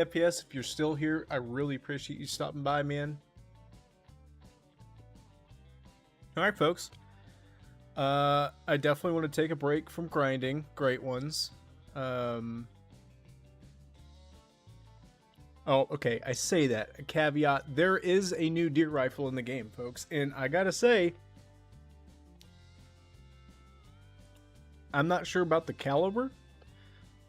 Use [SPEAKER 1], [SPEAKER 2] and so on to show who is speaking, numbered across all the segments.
[SPEAKER 1] FPS, if you're still here, I really appreciate you stopping by, man. Alright, folks. I definitely want to take a break from grinding great ones. Oh, okay, I say that. A caveat, there is a new deer rifle in the game, folks. And I gotta say, I'm not sure about the caliber,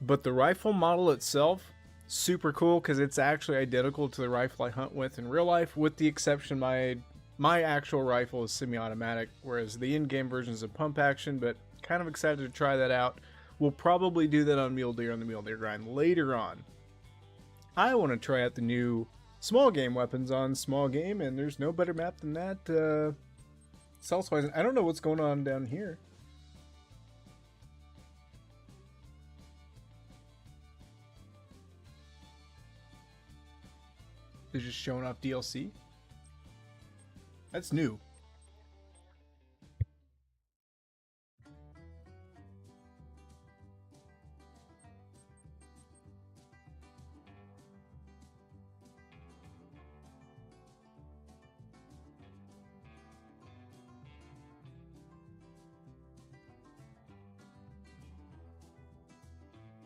[SPEAKER 1] but the rifle model itself, super cool because it's actually identical to the rifle I hunt with in real life, with the exception my actual rifle is semi-automatic, whereas the in-game version is a pump action, but kind of excited to try that out. We'll probably do that on Mule Deer on the Mule Deer Grind later on. I want to try out the new small game weapons on small game, and there's no better map than that. Southwise, I don't know what's going on down here. They're just showing off DLC. That's new.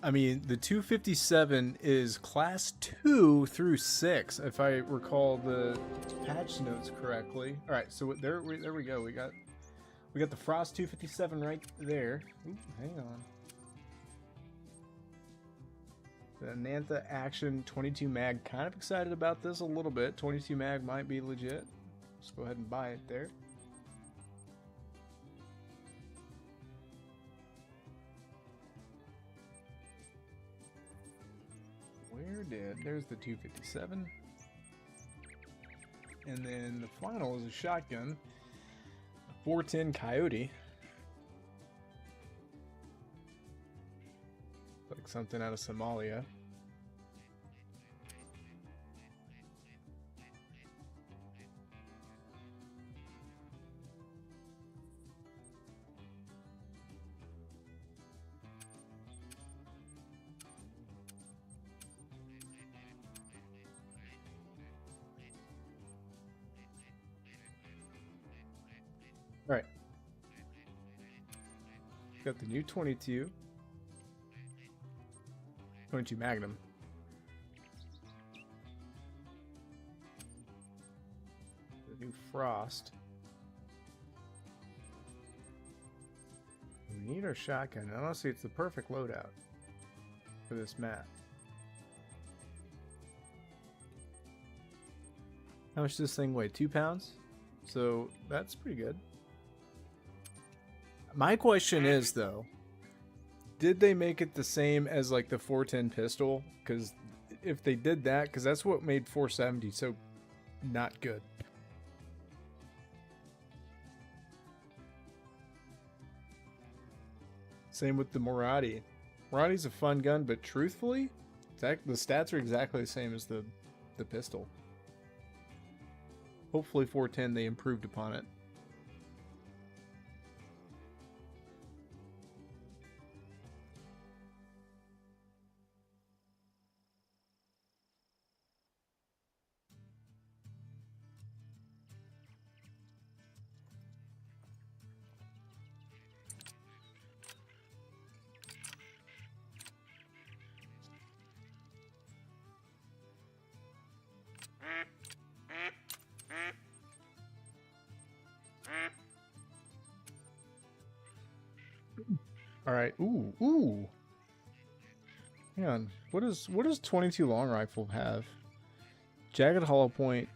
[SPEAKER 1] I mean, the 257 is class 2 through 6, if I recall the patch notes correctly. All right, so there we go. We got the Frost 257 right there. Ooh, hang on. The Nantha Action 22 mag. Kind of excited about this a little bit. 22 mag might be legit. Let's go ahead and buy it there. There's the 257. And then the final is a shotgun. A 410 Coyote. Like something out of Somalia. Alright. Got the new 22 Magnum. The new Frost. We need our shotgun. Honestly, it's the perfect loadout for this map. How much does this thing weigh? 2 pounds? So that's pretty good. My question is, though, did they make it the same as like the 410 pistol? Because if they did that, because that's what made 470 so not good. Same with the Morati. Morati's a fun gun, but truthfully, the stats are exactly the same as the pistol. Hopefully 410 they improved upon it. All right. Ooh. Hang on. What does 22 long rifle have? Jagged hollow point,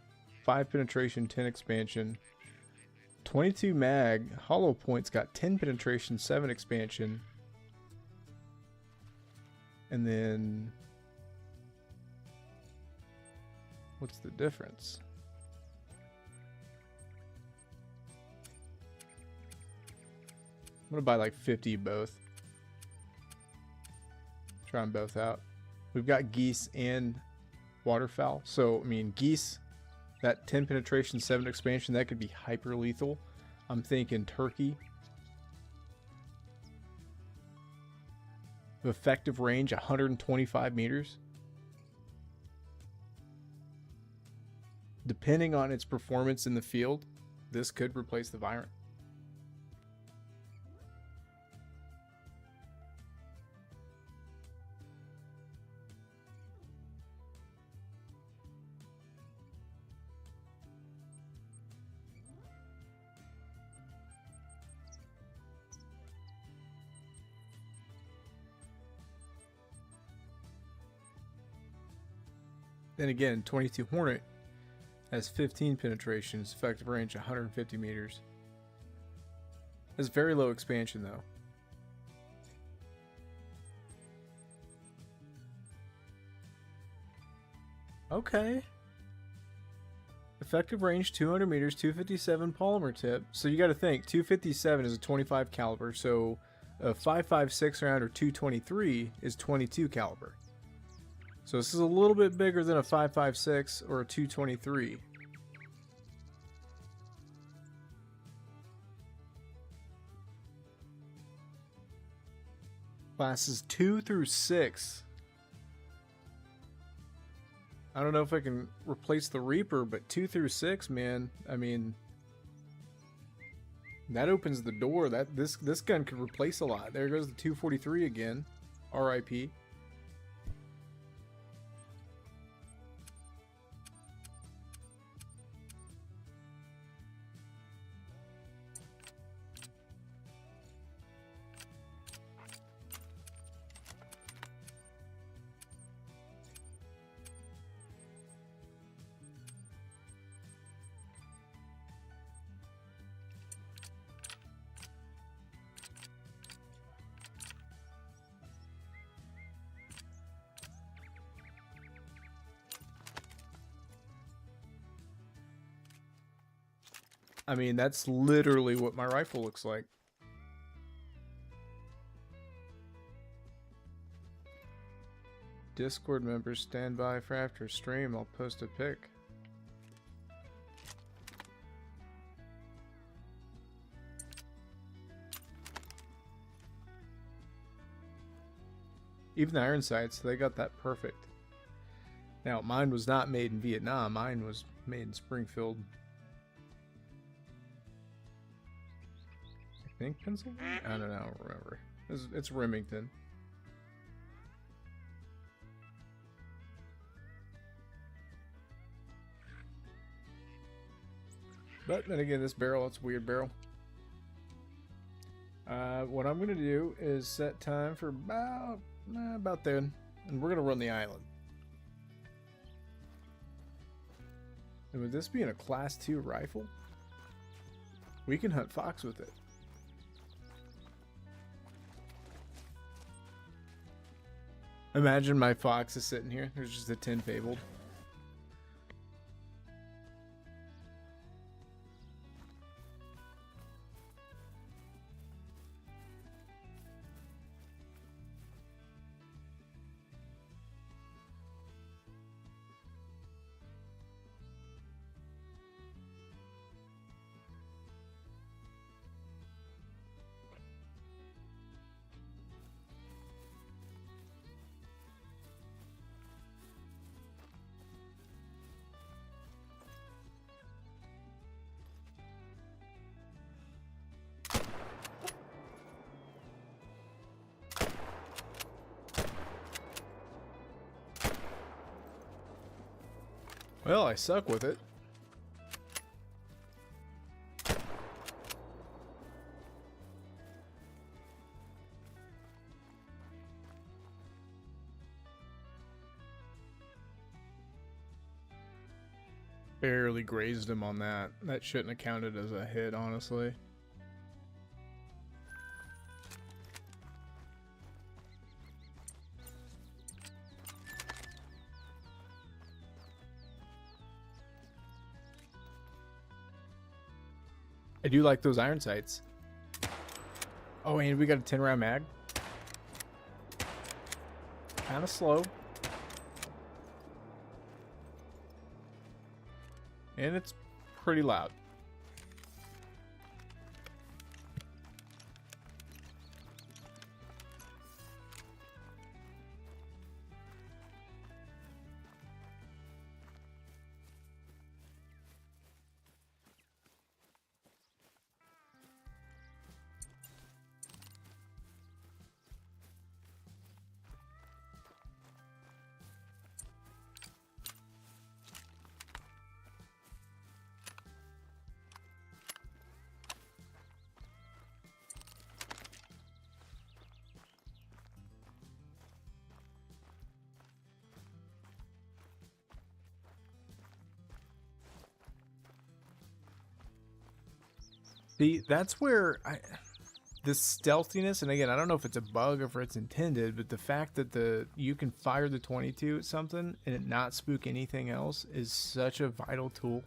[SPEAKER 1] 5 penetration, 10 expansion. 22 mag hollow point's got 10 penetration, 7 expansion. And then what's the difference? I'm gonna buy like 50 both. Try them both out. We've got geese and waterfowl. So, I mean, geese, that 10 penetration, 7 expansion, that could be hyper lethal. I'm thinking turkey. Effective range 125 meters. depending on its performance in the field, this could replace the Virant. Then again, 22 Hornet has 15 penetrations, effective range 150 meters. Has very low expansion though. Okay. Effective range 200 meters, 257 polymer tip. So you got to think 257 is a 25 caliber, so a 5.56 round or 223 is 22 caliber. So this is a little bit bigger than a 5.56 or a 223. Classes 2 through 6. I don't know if I can replace the Reaper, but 2 through 6, man. I mean, that opens the door. This gun could replace a lot. There goes the 243 again. RIP. I mean, that's literally what my rifle looks like. Discord members stand by for after stream. I'll post a pic. Even the iron sights, they got that perfect. Now, mine was not made in Vietnam. Mine was made in Springfield. I think Pennsylvania? I don't know. I don't remember. It's Remington. But then again, this barrel, it's a weird barrel. What I'm going to do is set time for about then. And we're going to run the island. And with this being a class 2 rifle, we can hunt fox with it. Imagine my fox is sitting here. There's just a 10 fabled. Well, I suck with it. Barely grazed him on that. That shouldn't have counted as a hit, honestly. I do like those iron sights. Oh, and we got a 10 round mag. Kind of slow. And it's pretty loud. See, that's where the stealthiness, and again, I don't know if it's a bug or if it's intended, but the fact that you can fire the 22 at something and it not spook anything else is such a vital tool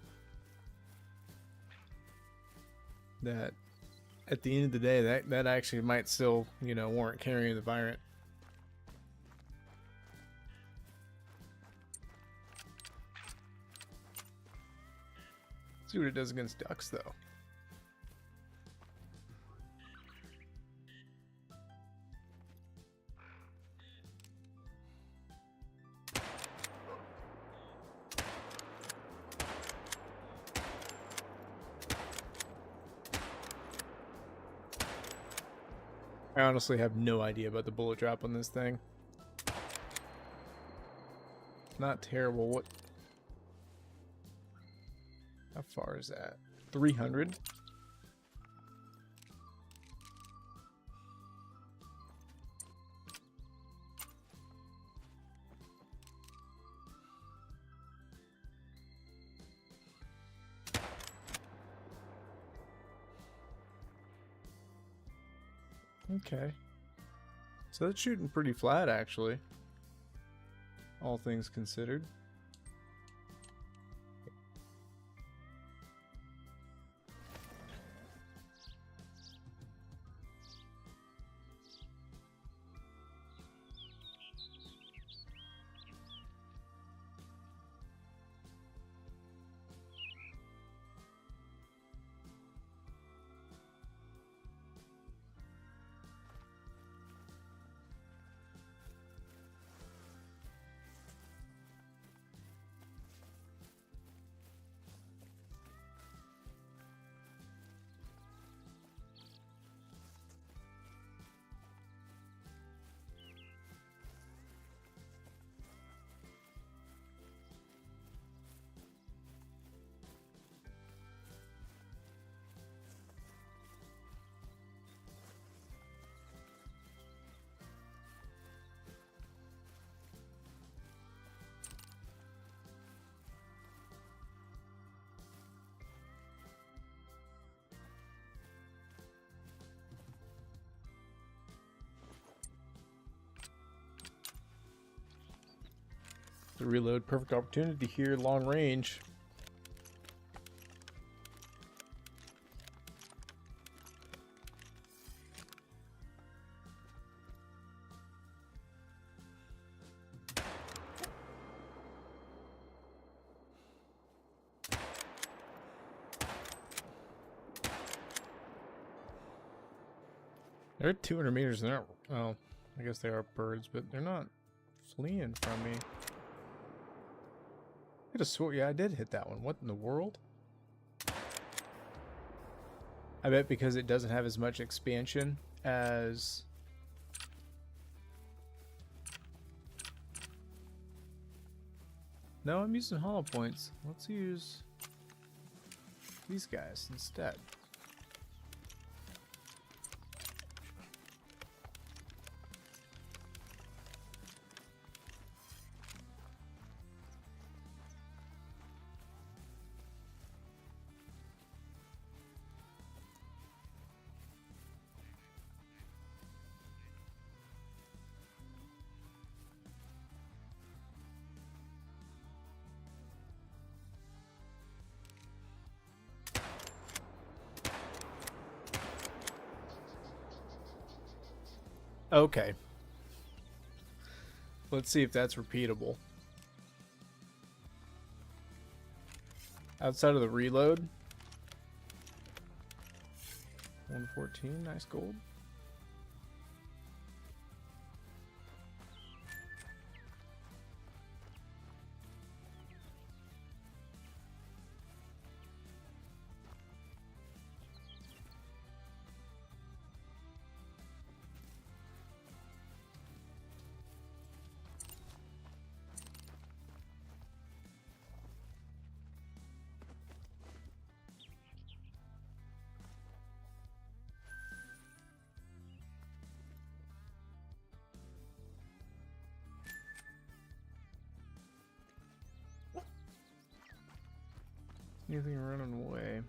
[SPEAKER 1] that at the end of the day, that actually might still, you know, warrant carrying the Virant. See what it does against ducks, though. I honestly have no idea about the bullet drop on this thing. Not terrible. What? How far is that? 300? Okay. So that's shooting pretty flat, actually. All things considered. The reload, perfect opportunity here, long range. They're at 200 meters and they're, well, I guess they are birds, but they're not fleeing from me. I could have swore, yeah, I did hit that one. What in the world? I bet because it doesn't have as much expansion as... No, I'm using hollow points. Let's use these guys instead. Okay. Let's see if that's repeatable. Outside of the reload. 114, nice gold. Anything running away?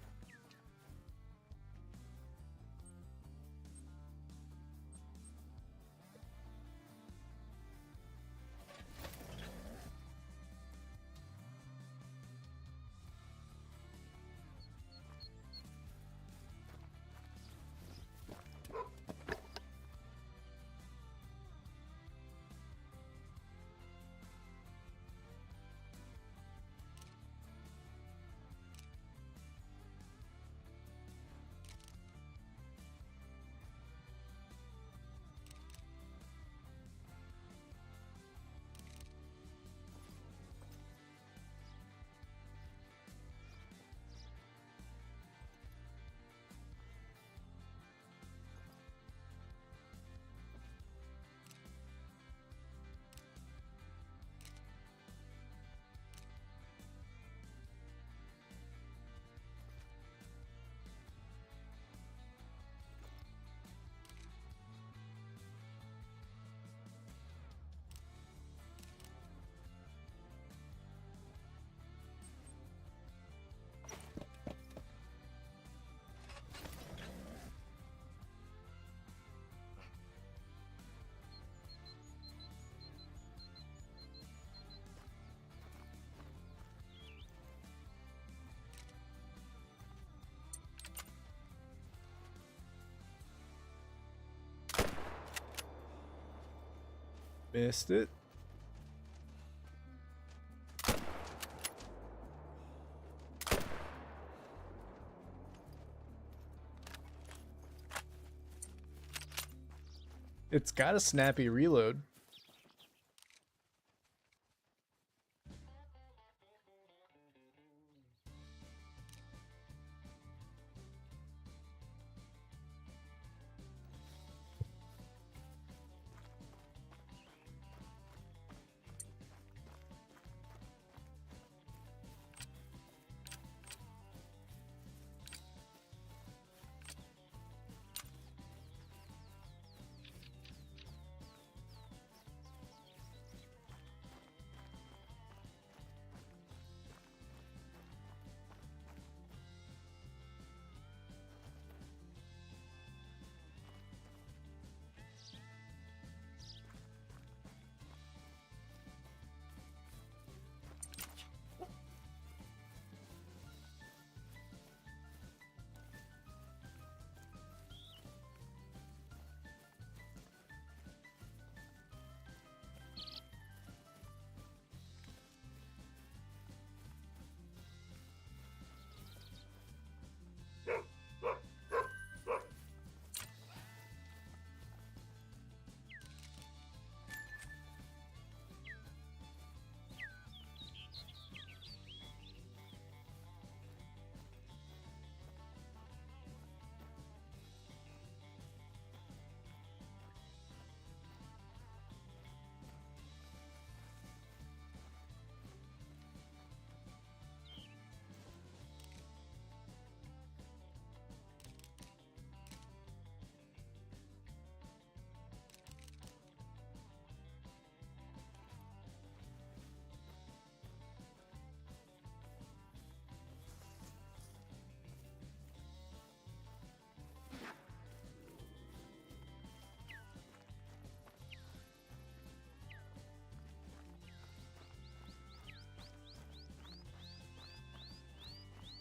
[SPEAKER 1] Missed it. It's got a snappy reload.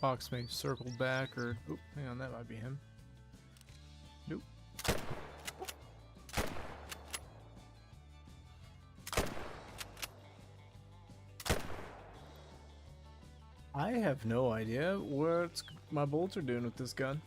[SPEAKER 1] Fox may circle back or... Oh, hang on, that might be him. Nope. I have no idea what my bolts are doing with this gun.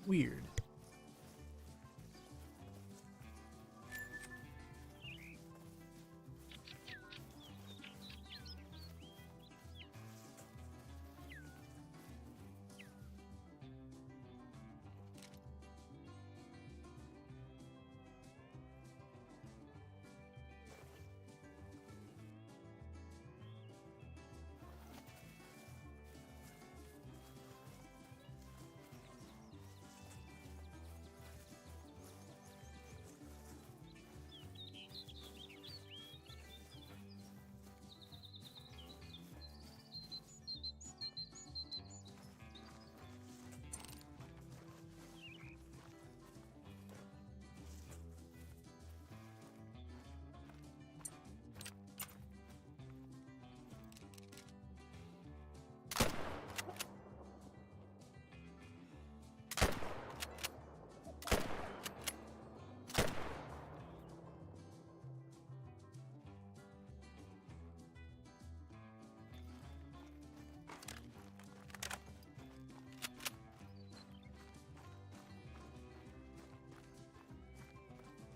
[SPEAKER 1] Weird.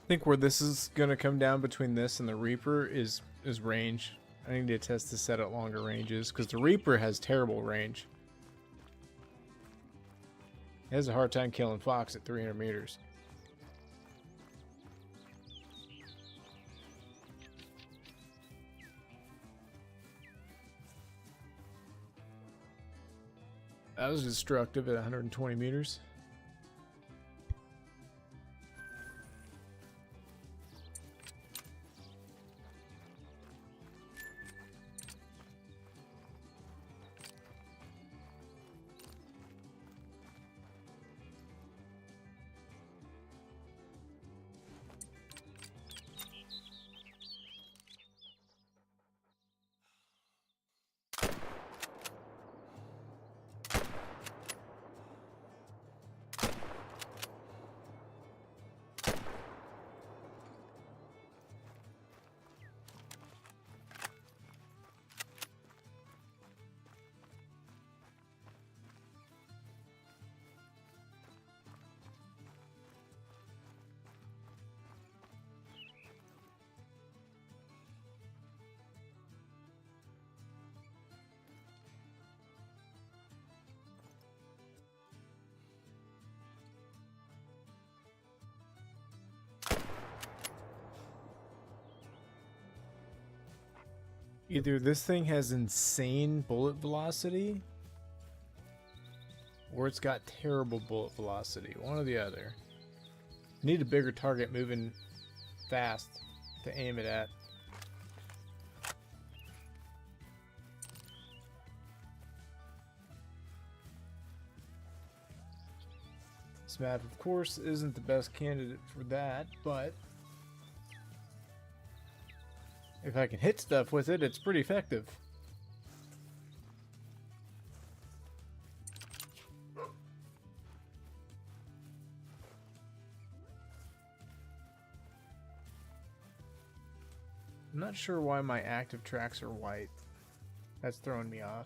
[SPEAKER 1] I think where this is gonna come down between this and the Reaper is range. I need to test this set at longer ranges because the Reaper has terrible range. It has a hard time killing fox at 300 meters. That was destructive at 120 meters. Either this thing has insane bullet velocity, or it's got terrible bullet velocity. One or the other. Need a bigger target moving fast to aim it at. This map, of course, isn't the best candidate for that, but if I can hit stuff with it, it's pretty effective. I'm not sure why my active tracks are white. That's throwing me off.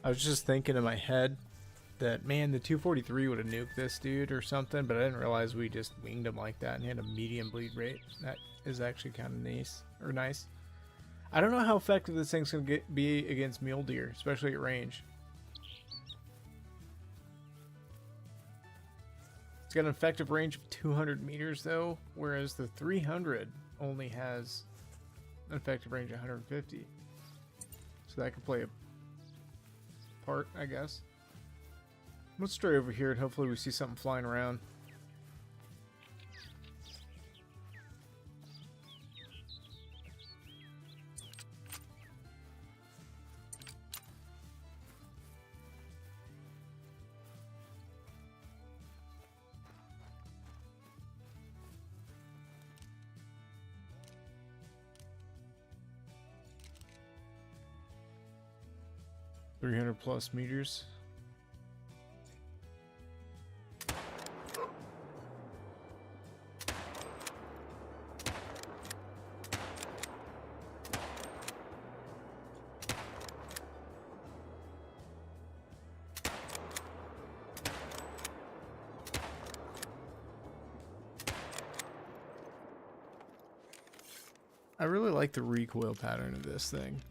[SPEAKER 1] I was just thinking in my head that, man, the 243 would have nuked this dude or something, but I didn't realize we just winged him like that and he had a medium bleed rate. That is actually kind of nice. I don't know how effective this thing's going to be against mule deer, especially at range. It's got an effective range of 200 meters though, whereas the 300 only has an effective range of 150. So that could play a part, I guess. Let's stray over here and hopefully we see something flying around. +300 meters. I really like the recoil pattern of this thing.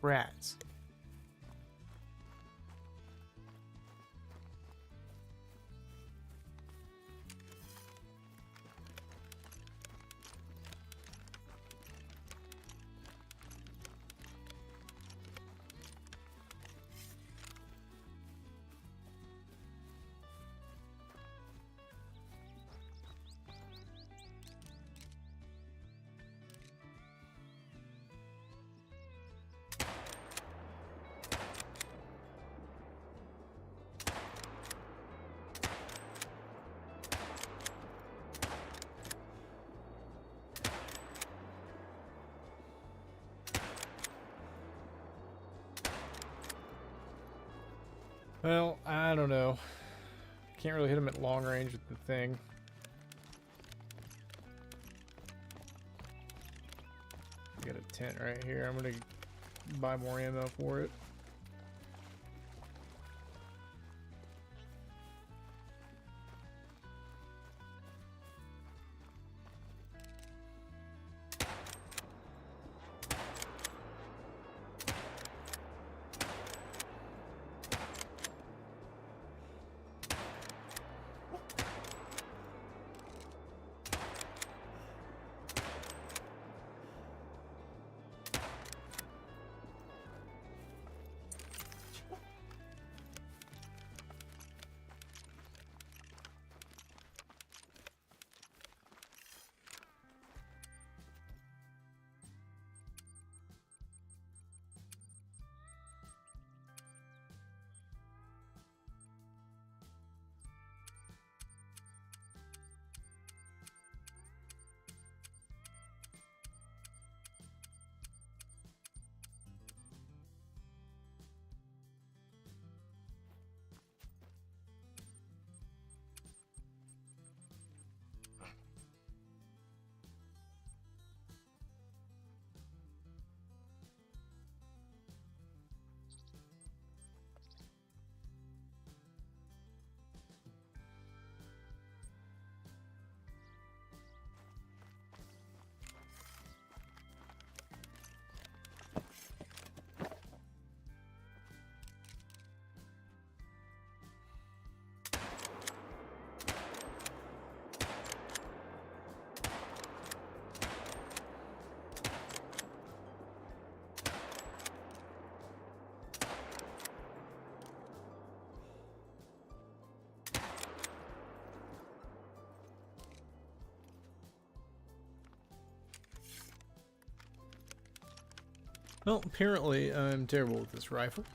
[SPEAKER 1] Rats. Well, I don't know. Can't really hit him at long range with the thing. Got a tent right here. I'm gonna buy more ammo for it. Well, apparently I'm terrible with this rifle.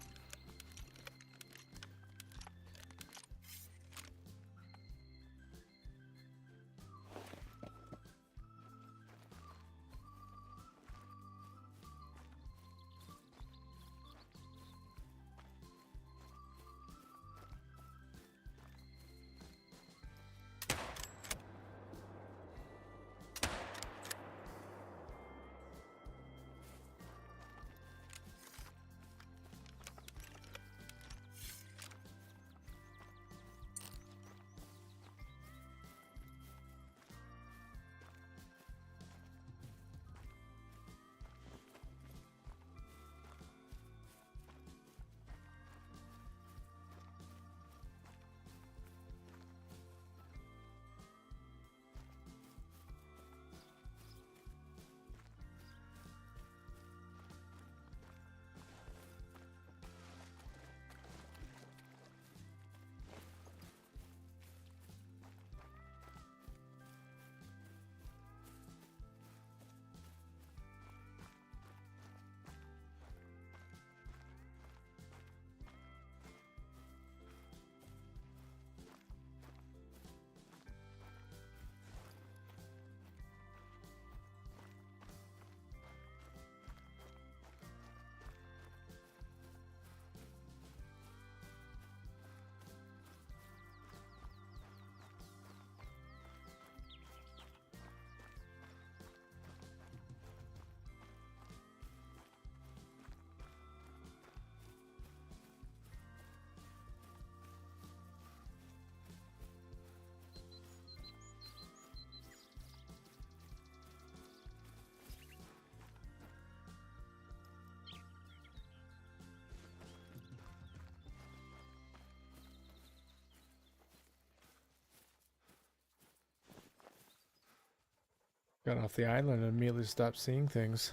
[SPEAKER 1] Got off the island and immediately stopped seeing things.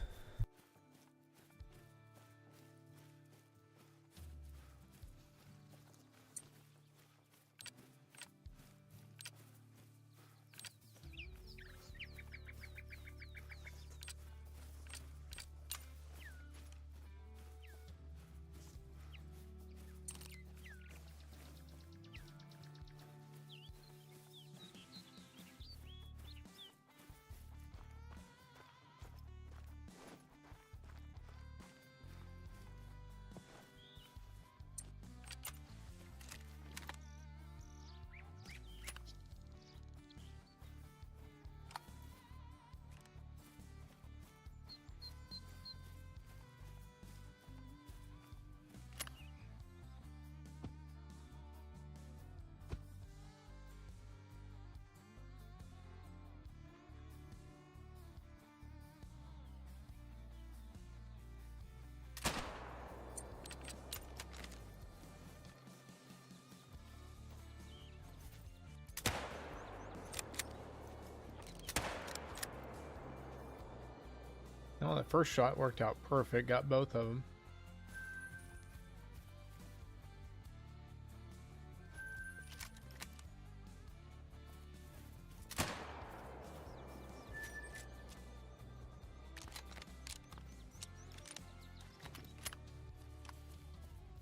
[SPEAKER 1] Oh, that first shot worked out perfect. Got both of them.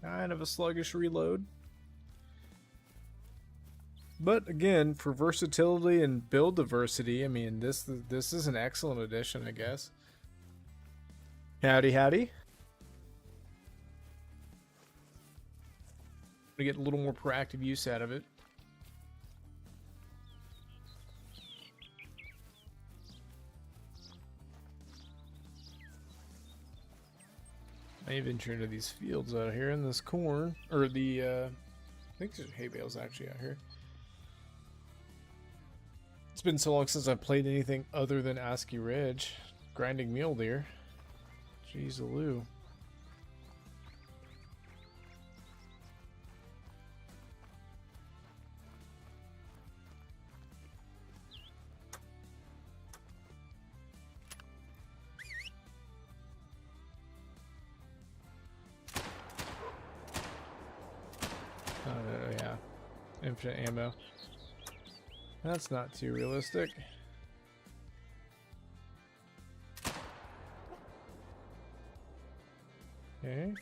[SPEAKER 1] Kind of a sluggish reload. But again, for versatility and build diversity, I mean, this is an excellent addition, I guess. Howdy, howdy. To get a little more proactive use out of it. I venture into these fields out here in this corn, or the, I think there's hay bales actually out here. It's been so long since I've played anything other than ASCII Ridge. Grinding mule deer. Jeez Lou. Oh yeah. Infinite ammo. That's not too realistic. Okay.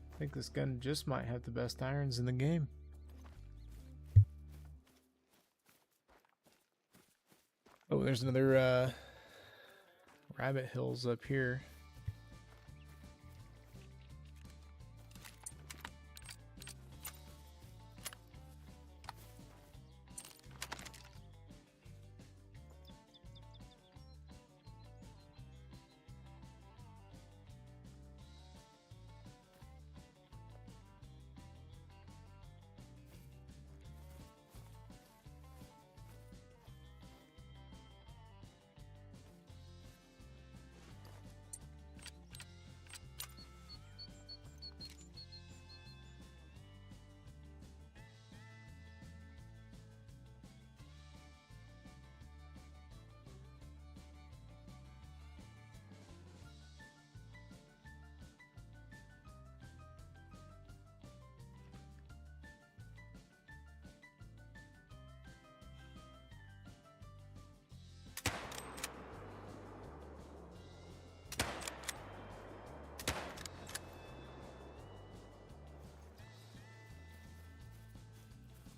[SPEAKER 1] I think this gun just might have the best irons in the game. Oh, there's another rabbit hills up here.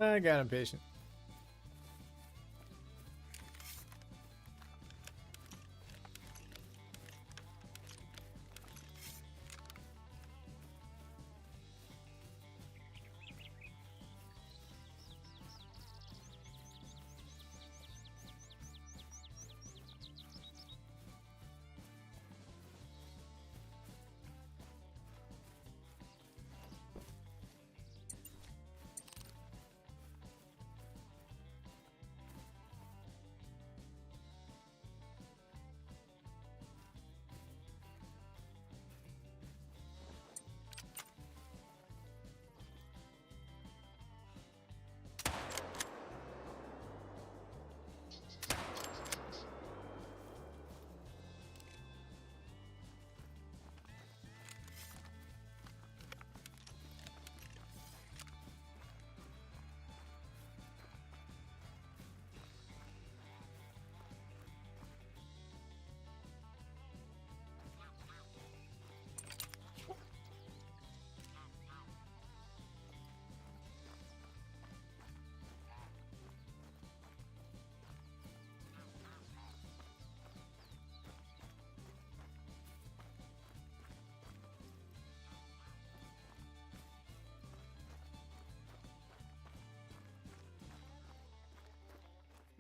[SPEAKER 1] I got impatient.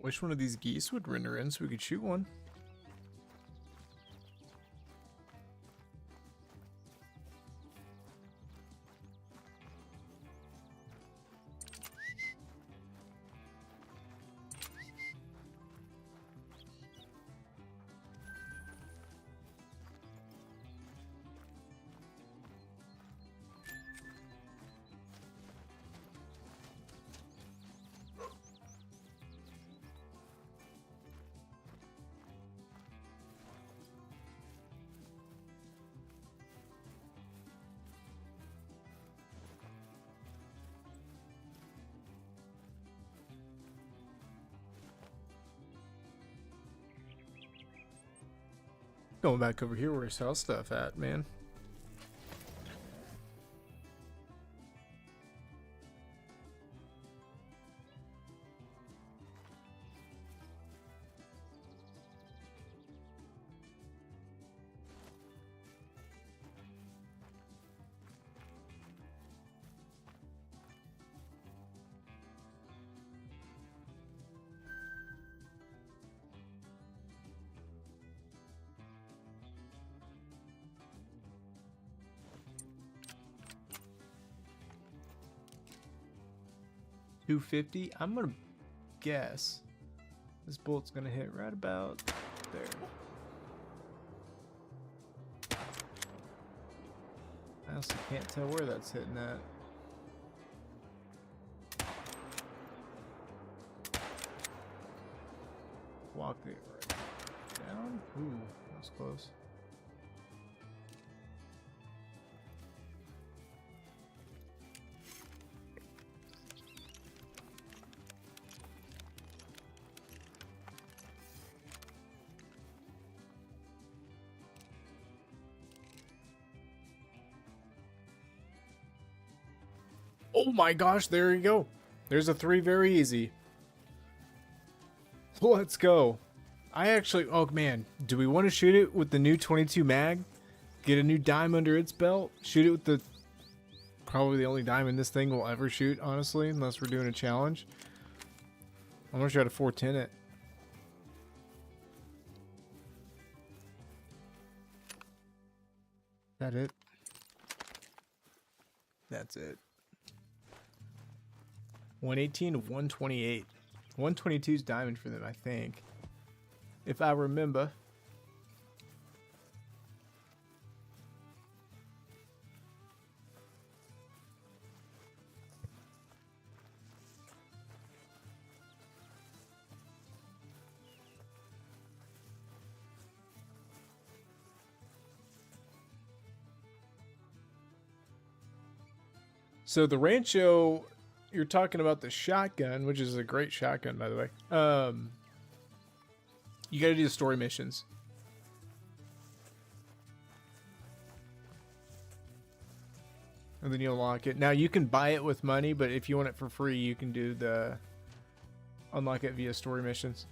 [SPEAKER 1] Wish one of these geese would render in so we could shoot one. Going back over here where I sell stuff at, man. $250. I'm gonna guess this bullet's gonna hit right about there. I also can't tell where that's hitting at. Walk it right down. Ooh, that was close. Oh my gosh, there you go. There's a 3 very easy. Let's go. I actually, oh man, do we want to shoot it with the new 22 mag? Get a new dime under its belt? Shoot it with the, probably the only diamond this thing will ever shoot, honestly, unless we're doing a challenge. I'm gonna try to 410 it. That it? That's it. 118 to 128. 122 is diamond for them, I think. If I remember. So the Rancho, you're talking about the shotgun, which is a great shotgun, by the way. You got to do the story missions. and then you unlock it. Now you can buy it with money, but if you want it for free, you can do the unlock it via story missions.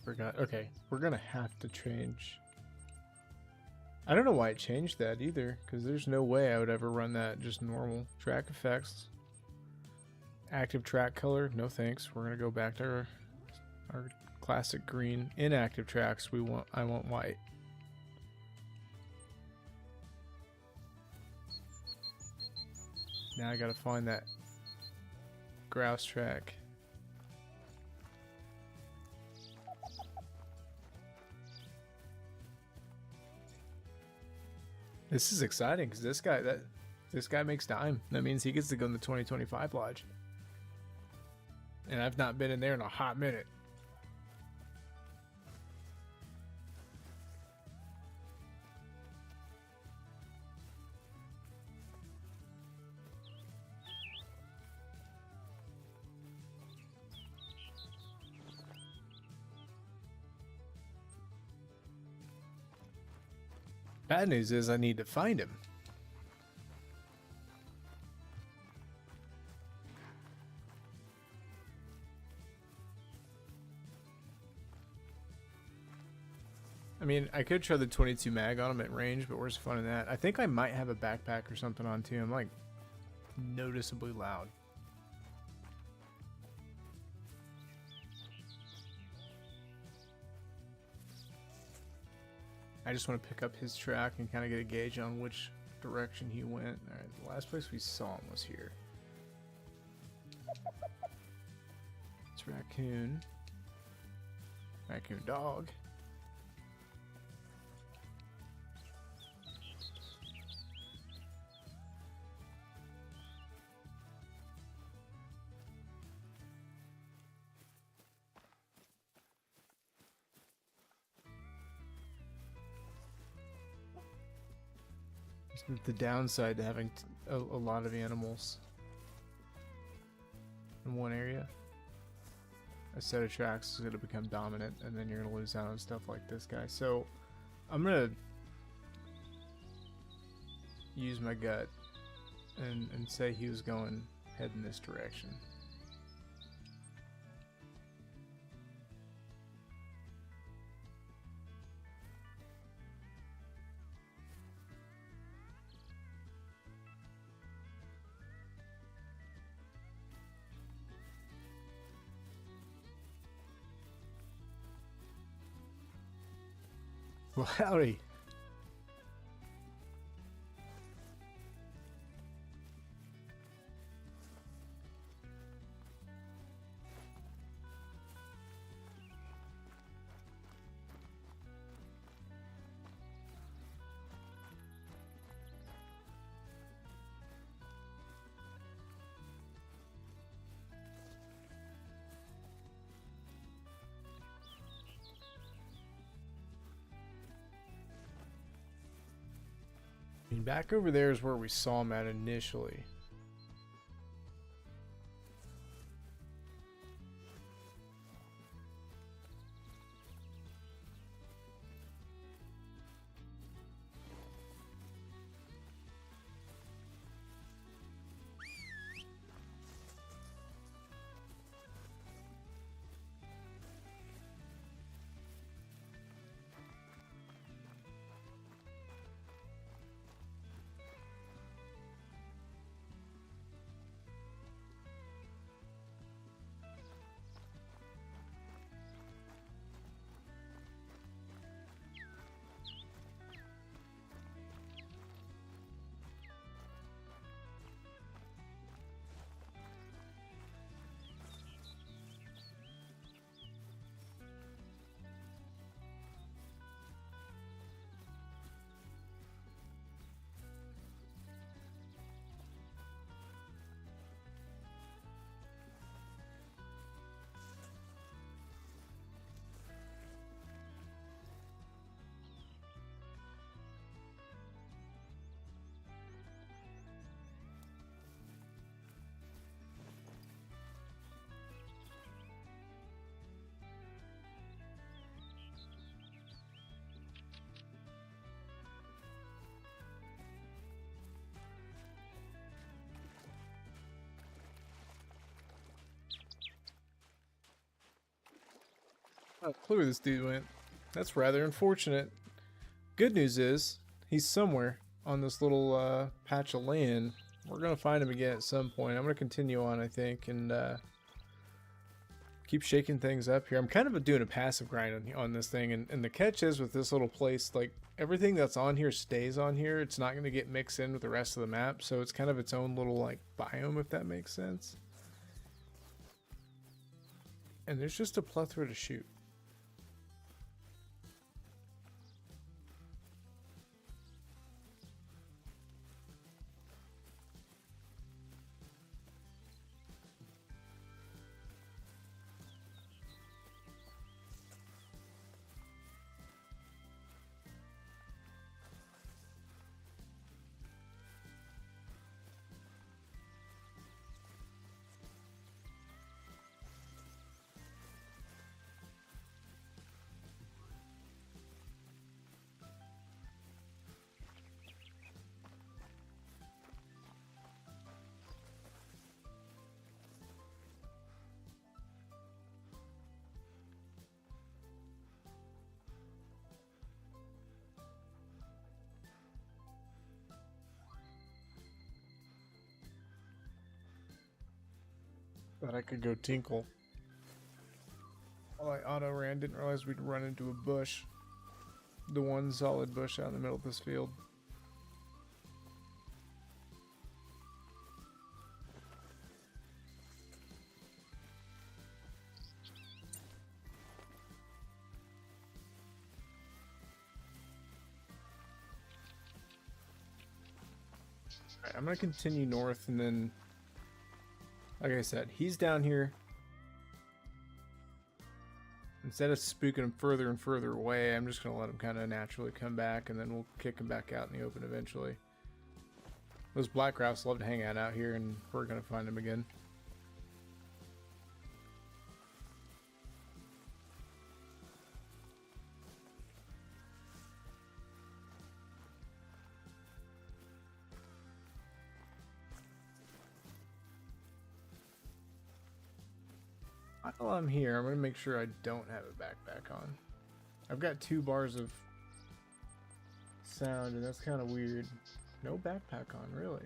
[SPEAKER 1] Forgot. Okay, we're gonna have to change. I don't know why it changed that either, because there's no way I would ever run that just normal. Track effects, active track color, no thanks. We're gonna go back to our classic green. Inactive tracks, I want white. Now I gotta find that grouse track. This is exciting because this guy makes dime. That means he gets to go in the 2025 lodge. And I've not been in there in a hot minute. Bad news is I need to find him. I mean, I could try the 22 mag on him at range, but where's the fun in that? I think I might have a backpack or something on too. I'm like noticeably loud. I just want to pick up his track and kind of get a gauge on which direction he went. Alright, the last place we saw him was here. It's raccoon. Raccoon dog. The downside to having a lot of animals in one area. A set of tracks is going to become dominant, and then you're going to lose out on stuff like this guy. So I'm going to use my gut and say he was going heading this direction. Well, howdy. I mean, back over there is where we saw him at initially. Oh, clue where this dude went. That's rather unfortunate. Good news is, he's somewhere on this little patch of land. We're going to find him again at some point. I'm going to continue on, I think, and keep shaking things up here. I'm kind of doing a passive grind on this thing, and the catch is with this little place, like, everything that's on here stays on here. It's not going to get mixed in with the rest of the map, so it's kind of its own little, like, biome, if that makes sense. And there's just a plethora to shoot. Thought I could go tinkle. While I auto ran, didn't realize we'd run into a bush. The one solid bush out in the middle of this field. Alright, I'm gonna continue north and then, like I said, he's down here. Instead of spooking him further and further away, I'm just going to let him kind of naturally come back, and then we'll kick him back out in the open eventually. Those black grouse love to hang out here, and we're going to find him again. While I'm here, I'm going to make sure I don't have a backpack on. I've got 2 bars of sound, and that's kind of weird. No backpack on, really.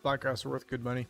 [SPEAKER 1] Black grouse are worth good money.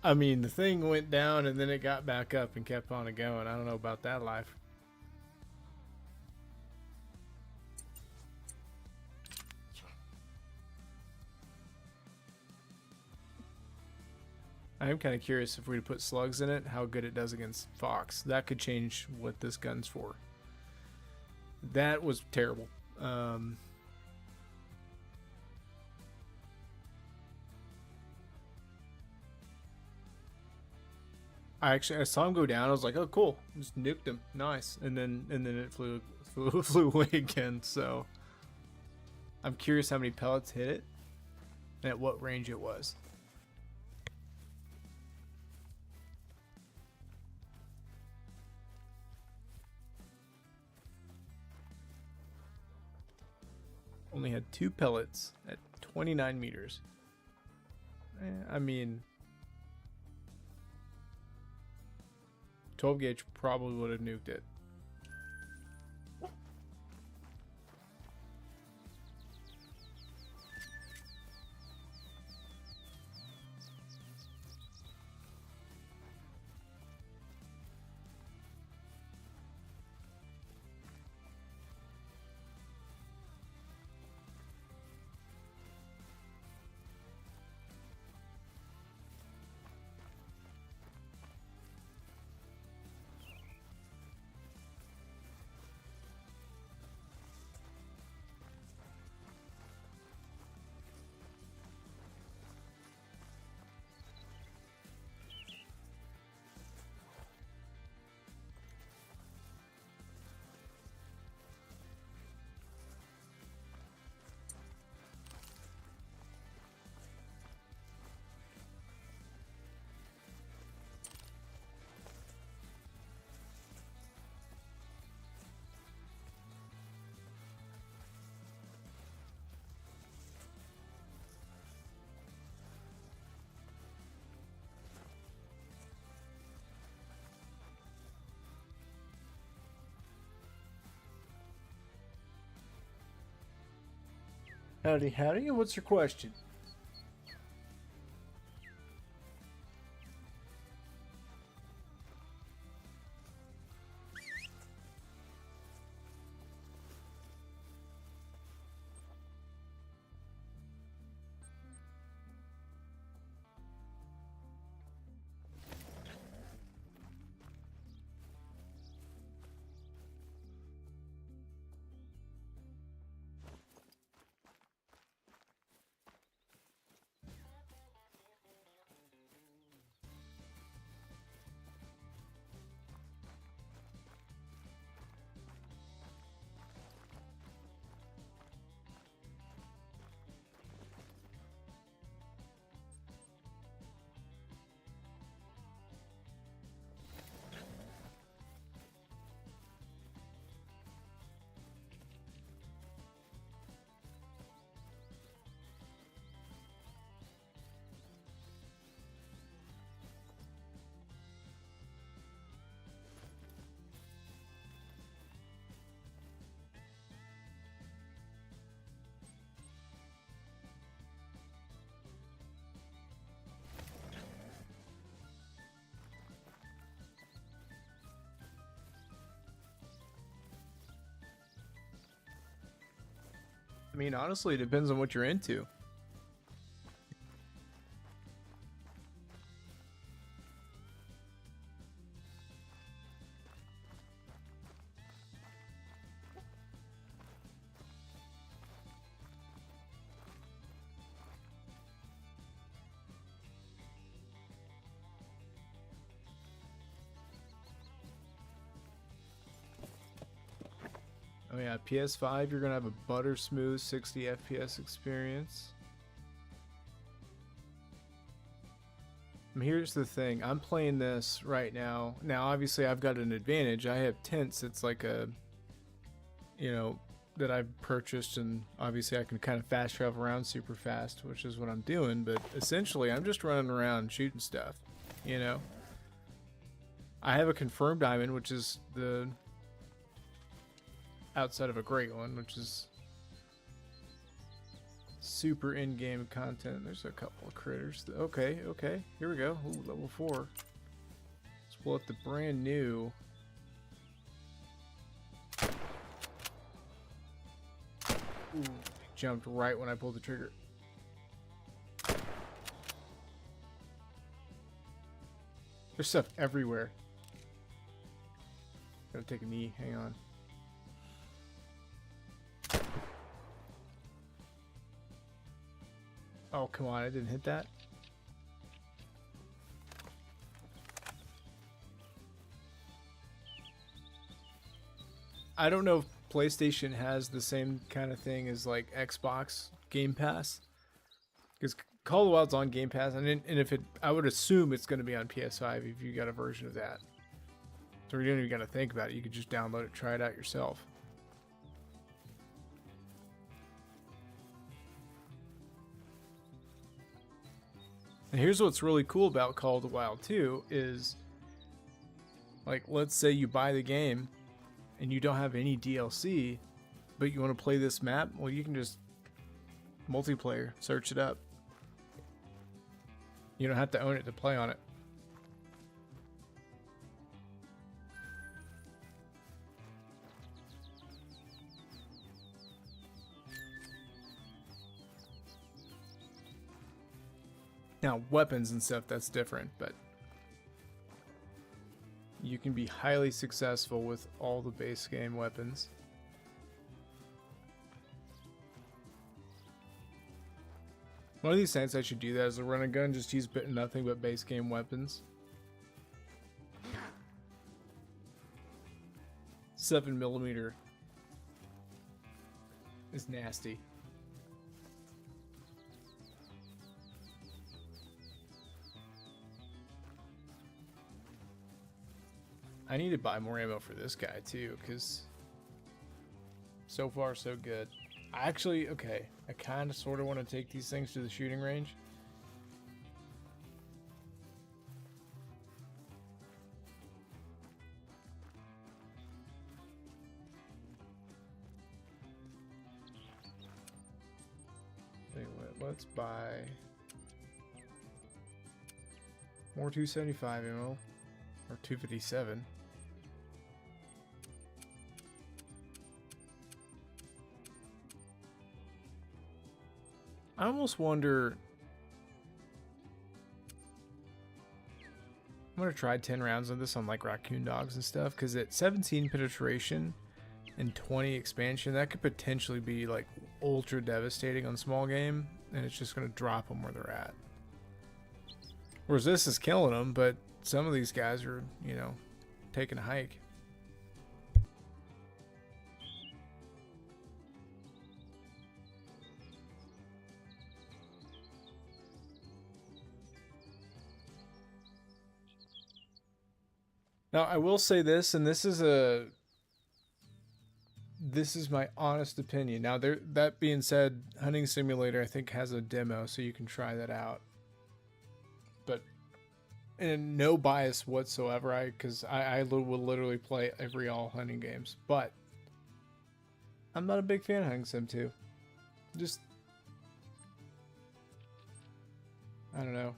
[SPEAKER 1] I mean, the thing went down and then it got back up and kept on going. I don't know about that life. I am kind of curious if we put slugs in it, how good it does against fox. That could change what this gun's for. That was terrible. I saw him go down. I was like, oh cool, just nuked him, nice. And then it flew away again. So I'm curious how many pellets hit it and at what range it was. Only had 2 pellets at 29 meters. I mean, 12 gauge probably would have nuked it. Howdy, howdy. What's your question? I mean, honestly, it depends on what you're into. Oh yeah, PS5, you're gonna have a butter smooth 60 FPS experience. Here's the thing, I'm playing this right now. Now, obviously, I've got an advantage. I have tents. It's like a, you know, that I've purchased, and obviously I can kind of fast travel around super fast, which is what I'm doing. But essentially, I'm just running around shooting stuff, you know. I have a confirmed diamond, which is the outside of a great one, which is super in-game content. There's a couple of critters. Okay, okay, here we go. Ooh, level 4. Let's pull up the brand new. Ooh, jumped right when I pulled the trigger. There's stuff everywhere. Gotta take a knee, hang on. Oh, come on, I didn't hit that. I don't know if PlayStation has the same kind of thing as like Xbox Game Pass, because Call of the Wild's on Game Pass, and if it, I would assume it's going to be on PS5 if you got a version of that. So you don't even got to think about it. You could just download it, try it out yourself. And here's what's really cool about Call of the Wild 2 is, like, let's say you buy the game and you don't have any DLC, but you want to play this map, well, you can just multiplayer, search it up. You don't have to own it to play on it. Now, weapons and stuff, that's different, but you can be highly successful with all the base game weapons. One of these nights I should do that as a run and gun, just use nothing but base game weapons. 7mm is nasty. I need to buy more ammo for this guy too, because so far so good. Actually, okay, I kind of sort of want to take these things to the shooting range. Anyway, let's buy more 275 ammo, or 257. I almost wonder, I'm going to try 10 rounds of this on like raccoon dogs and stuff, because at 17 penetration and 20 expansion, that could potentially be like ultra devastating on small game, and it's just going to drop them where they're at. Whereas this is killing them, but some of these guys are, you know, taking a hike. Now, I will say this, and this is my honest opinion. Now, that being said, Hunting Simulator I think has a demo, so you can try that out. But and no bias whatsoever, because I will literally play all hunting games. But I'm not a big fan of Hunting Sim 2. Just, I don't know.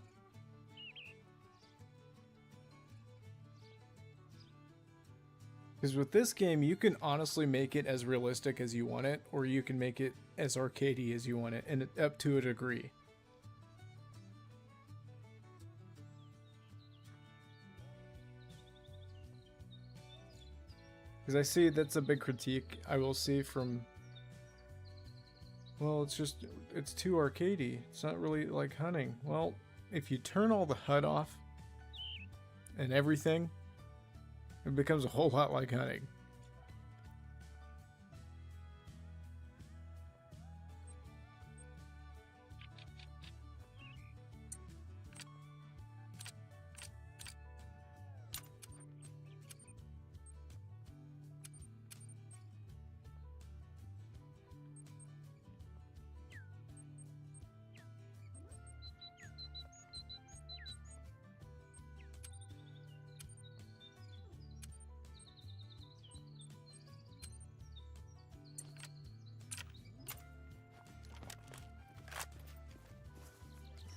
[SPEAKER 1] Because with this game, you can honestly make it as realistic as you want it, or you can make it as arcadey as you want it, and up to a degree. Because I see that's a big critique I will see from, well, it's too arcadey. It's not really like hunting. Well, if you turn all the HUD off and everything, it becomes a whole lot like hunting.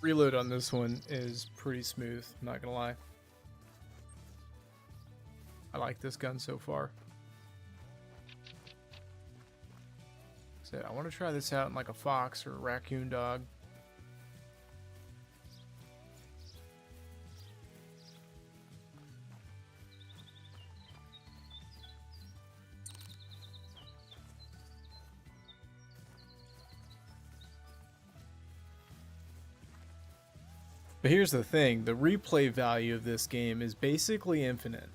[SPEAKER 1] Reload on this one is pretty smooth, I'm not gonna lie. I like this gun so far. So I want to try this out in like a fox or a raccoon dog. But here's the thing, the replay value of this game is basically infinite.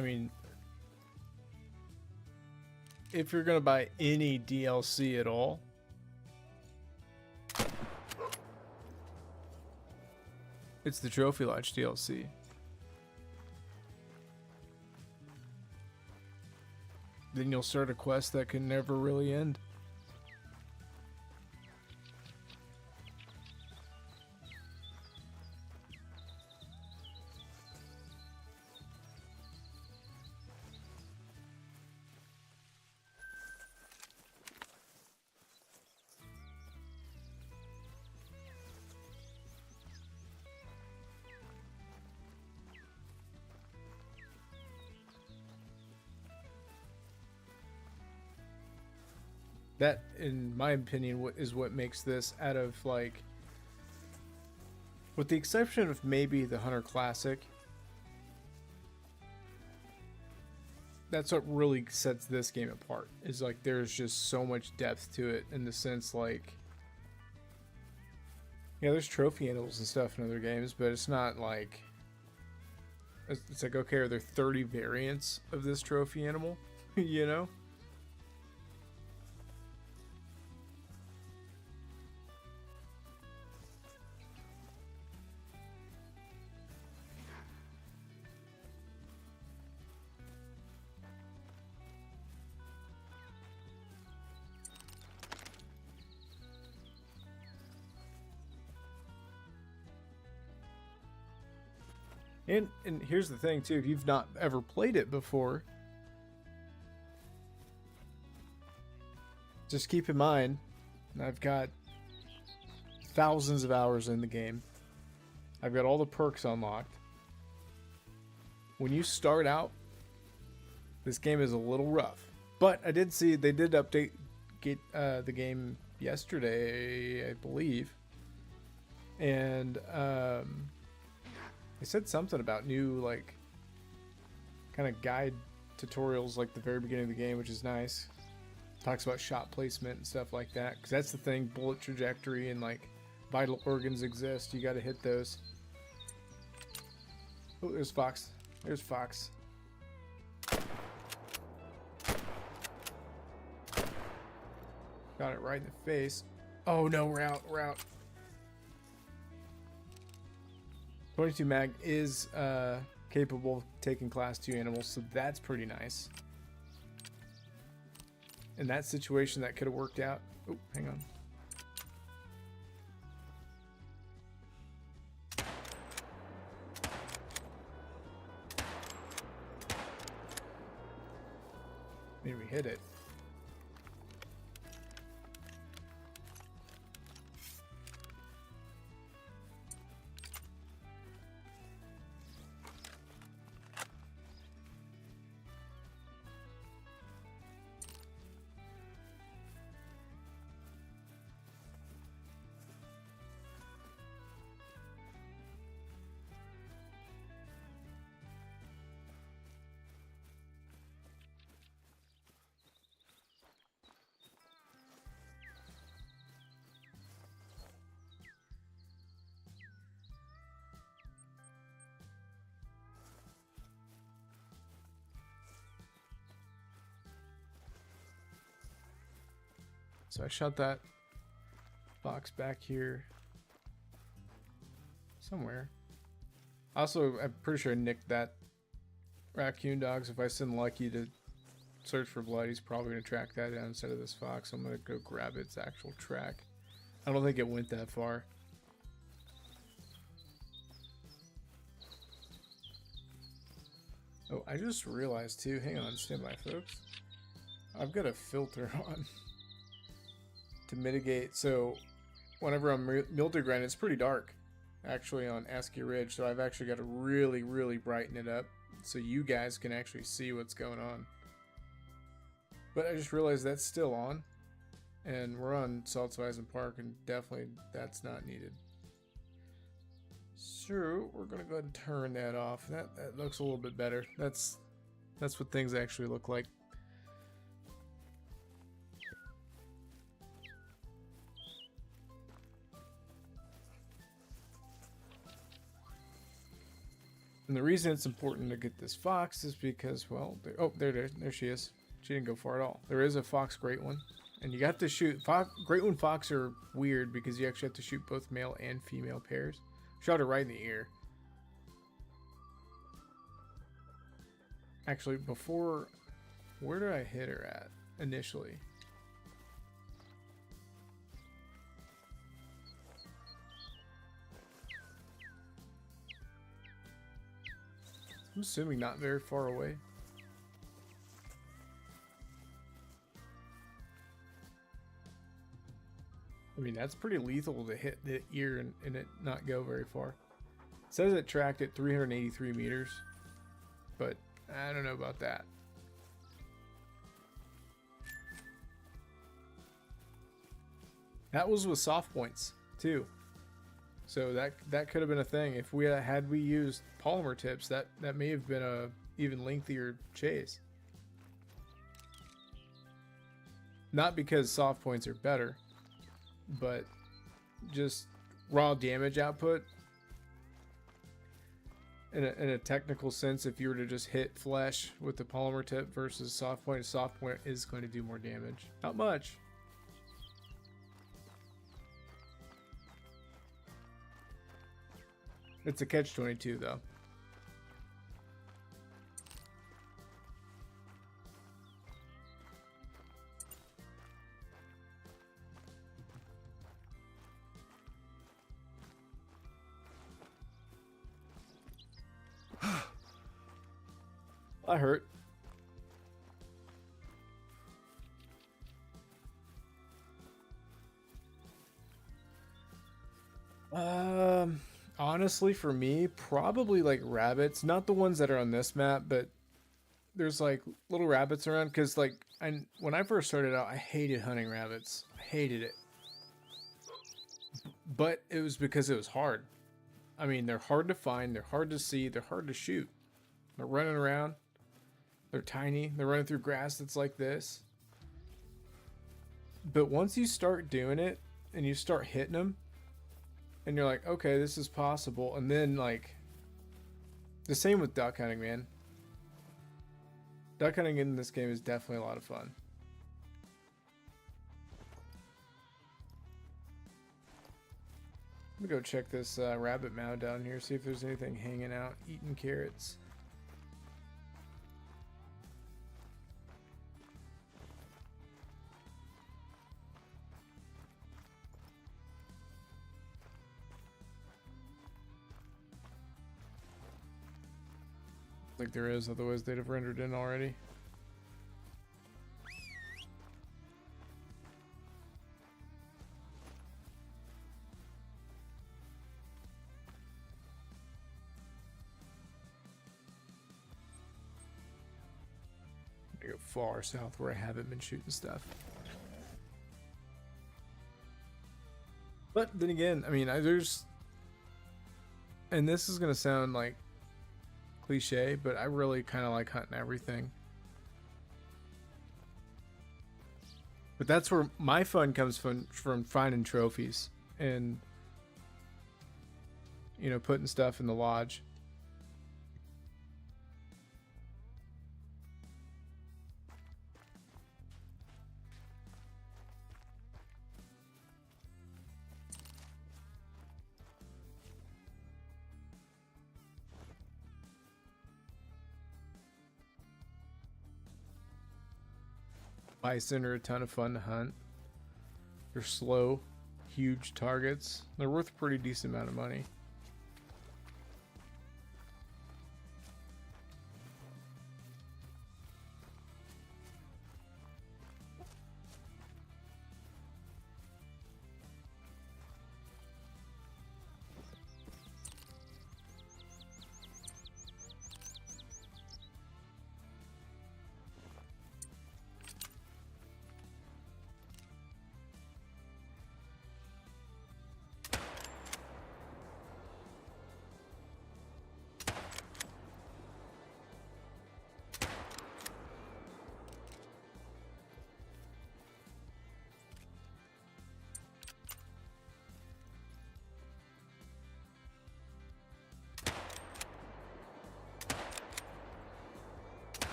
[SPEAKER 1] I mean, if you're gonna buy any DLC at all, it's the Trophy Lodge DLC. Then you'll start a quest that can never really end. That, in my opinion, is what makes this, out of, like, with the exception of maybe the Hunter Classic, that's what really sets this game apart. Is like there's just so much depth to it, in the sense, like, yeah, there's trophy animals and stuff in other games, but it's not like, it's like, okay, are there 30 variants of this trophy animal? You know? And here's the thing too, if you've not ever played it before, just keep in mind, I've got thousands of hours in the game. I've got all the perks unlocked. When you start out, this game is a little rough. But I did see they did update the game yesterday, I believe. And they said something about new, like, kind of guide tutorials, like the very beginning of the game, which is nice. Talks about shot placement and stuff like that, because that's the thing. Bullet trajectory and, like, vital organs exist. You got to hit those. Oh, there's Fox. There's Fox. Got it right in the face. Oh no, we're out. We're out. 22 mag is capable of taking class 2 animals, so that's pretty nice. In that situation, that could have worked out. Oh, hang on. Maybe we hit it. So I shot that fox back here somewhere. Also, I'm pretty sure I nicked that raccoon dog, so if I send Lucky to search for blood, he's probably going to track that down instead of this fox. I'm going to go grab its actual track. I don't think it went that far. Oh, I just realized too, hang on, stand by folks. I've got a filter on to mitigate, so whenever I'm mildew grinding, it's pretty dark actually on ASCII Ridge, so I've actually got to really, really brighten it up so you guys can actually see what's going on. But I just realized that's still on, and we're on Saltzweisen Park, and definitely that's not needed. So we're gonna go ahead and turn that off. That looks a little bit better. That's what things actually look like. And the reason it's important to get this fox is because, well, there she is. She didn't go far at all. There is a fox great one. And you have to shoot, great one fox are weird because you actually have to shoot both male and female pairs. Shot her right in the ear. Actually, before, where did I hit her at initially? I'm assuming not very far away. I mean, that's pretty lethal to hit the ear and it not go very far. It says it tracked at 383 meters, but I don't know about that. That was with soft points too. So that could have been a thing. If we had used polymer tips, that may have been a even lengthier chase. Not because soft points are better, but just raw damage output. In a technical sense, if you were to just hit flesh with the polymer tip versus soft point is going to do more damage. Not much. It's a catch-22 though. I hurt. Honestly, for me, probably like rabbits. Not the ones that are on this map, but there's like little rabbits around. Because like, when I first started out, I hated hunting rabbits. I hated it. But it was because it was hard. I mean, they're hard to find. They're hard to see. They're hard to shoot. They're running around. They're tiny. They're running through grass that's like this. But once you start doing it and you start hitting them, and you're like, okay, this is possible. And then like, the same with duck hunting, man. Duck hunting in this game is definitely a lot of fun. Let me go check this rabbit mound down here, see if there's anything hanging out, eating carrots. Like there is, otherwise they'd have rendered in already. I go far south where I haven't been shooting stuff. But then again, I mean, there's, and this is gonna sound like cliche, but I really kind of like hunting everything. But that's where my fun comes from finding trophies and, you know, putting stuff in the lodge. Bison are a ton of fun to hunt. They're slow, huge targets. They're worth a pretty decent amount of money.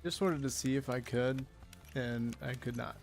[SPEAKER 1] Just wanted to see if I could, and I could not.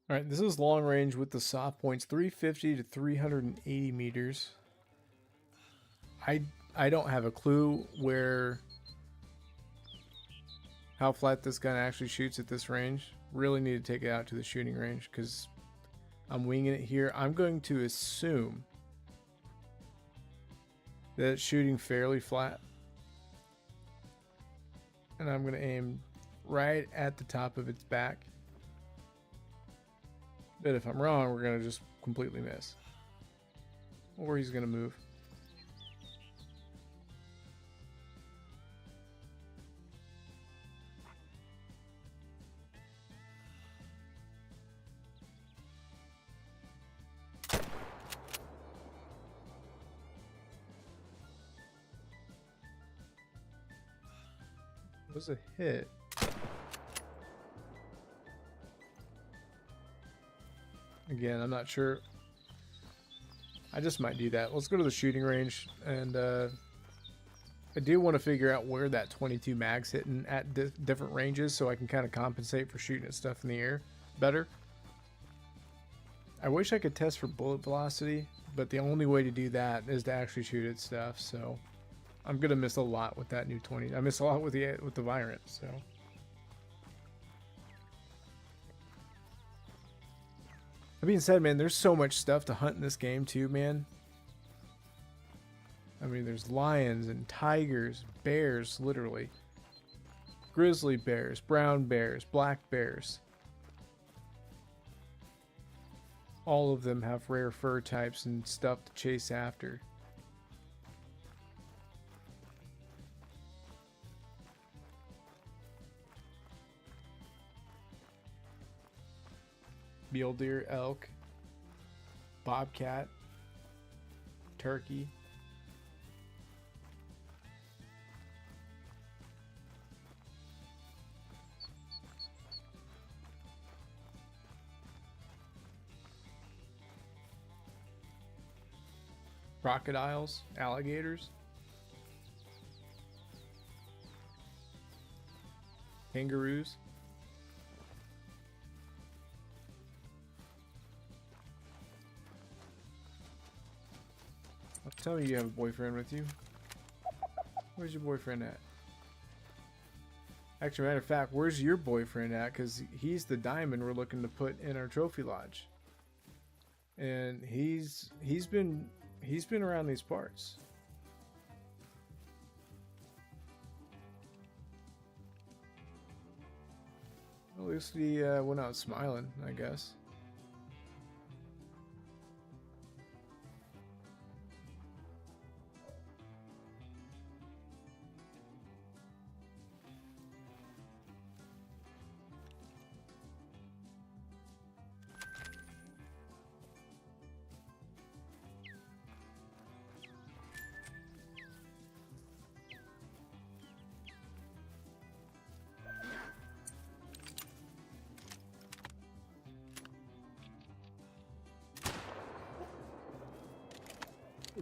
[SPEAKER 1] All right, this is long range with the soft points, 350 to 380 meters. I don't have a clue how flat this gun actually shoots at this range. Really need to take it out to the shooting range because I'm winging it here. I'm going to assume that it's shooting fairly flat. And I'm going to aim right at the top of its back. But if I'm wrong, we're going to just completely miss. Or he's going to move. It was a hit. Again, I'm not sure. I just might do that. Let's go to the shooting range, and I do want to figure out where that 22 mag's hitting at different ranges so I can kind of compensate for shooting at stuff in the air better. I wish I could test for bullet velocity, but the only way to do that is to actually shoot at stuff, so I'm gonna miss a lot with that new 20. I miss a lot with the Virant, so. That being said, man, there's so much stuff to hunt in this game too, man. I mean, there's lions and tigers, bears, literally. Grizzly bears, brown bears, black bears. All of them have rare fur types and stuff to chase after. Mule deer, elk, bobcat, turkey. Crocodiles, alligators, kangaroos. Tell me you have a boyfriend with you. Where's your boyfriend at? Actually, matter of fact, where's your boyfriend at? Because he's the diamond we're looking to put in our trophy lodge. And he's been around these parts. At least he went out smiling, I guess.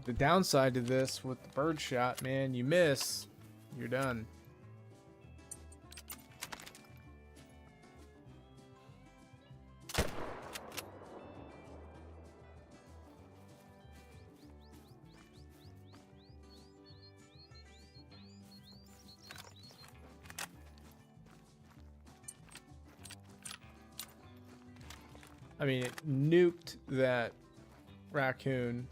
[SPEAKER 1] The downside to this with the bird shot, man, you miss, you're done. I mean, it nuked that raccoon.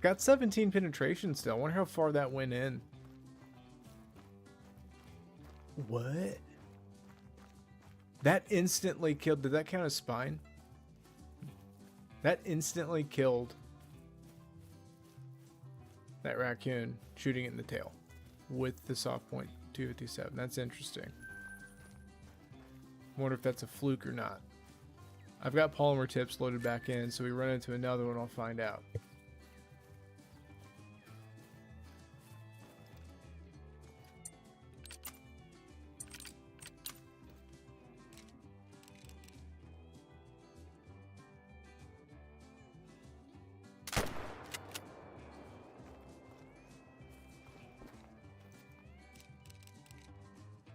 [SPEAKER 1] Got 17 penetration still. I wonder how far that went in. What? That instantly killed. Did that count as spine? That instantly killed that raccoon, shooting it in the tail with the soft point 257. That's interesting. Wonder if that's a fluke or not. I've got polymer tips loaded back in, so we run into another one, I'll find out.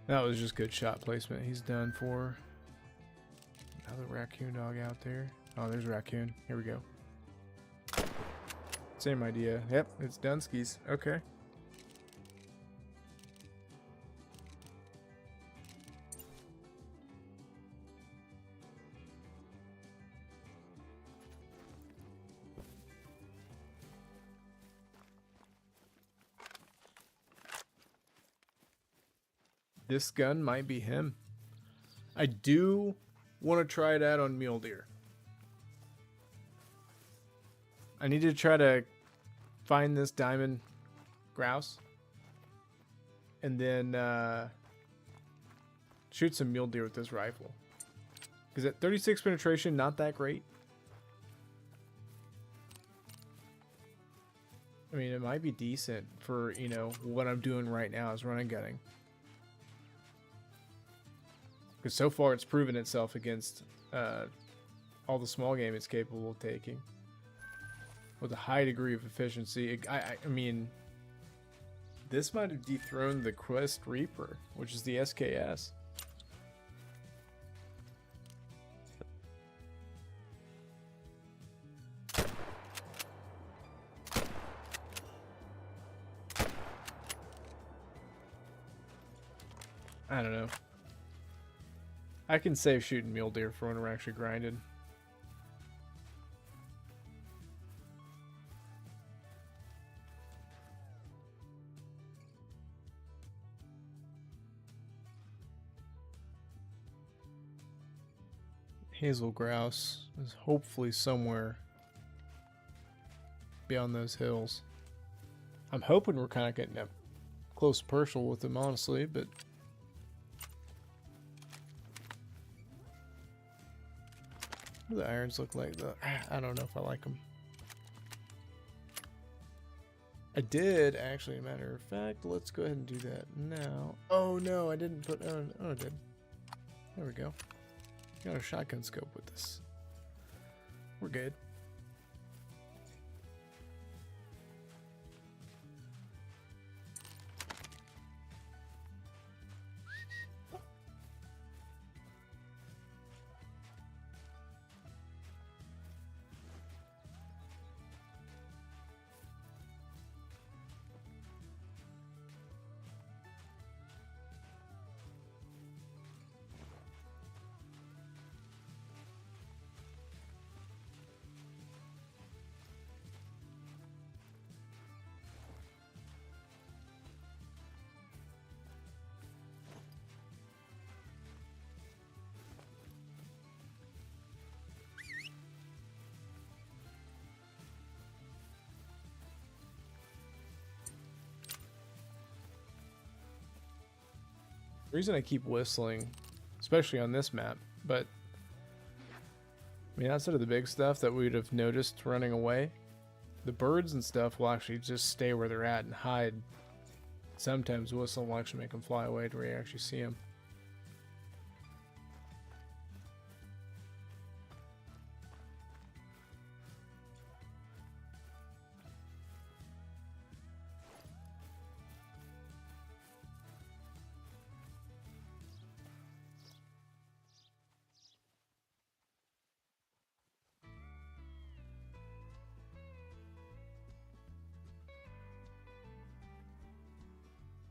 [SPEAKER 1] That was just good shot placement. He's done for. Another raccoon dog out there. Oh, there's a raccoon. Here we go. Same idea. Yep, it's Dunskies. Okay. This gun might be him. I do want to try it out on mule deer. I need to try to find this diamond grouse and then shoot some mule deer with this rifle. Because at 36 penetration, not that great. I mean, it might be decent for, you know, what I'm doing right now is running gunning. Because so far it's proven itself against all the small game it's capable of taking. With a high degree of efficiency. I mean, this might have dethroned the Quest Reaper, which is the SKS. I don't know. I can save shooting mule deer for when we're actually grinded. Hazel grouse is hopefully somewhere beyond those hills. I'm hoping we're kind of getting up close personal with them, honestly, but what do the irons look like? I don't know if I like them. I did, actually, matter of fact. Let's go ahead and do that now. Oh, no, I didn't put... Oh, I did. There we go. Got a shotgun scope with this. We're good. The reason I keep whistling, especially on this map, but I mean, outside of the big stuff that we would have noticed running away, the birds and stuff will actually just stay where they're at and hide. Sometimes whistle will actually make them fly away to where you actually see them.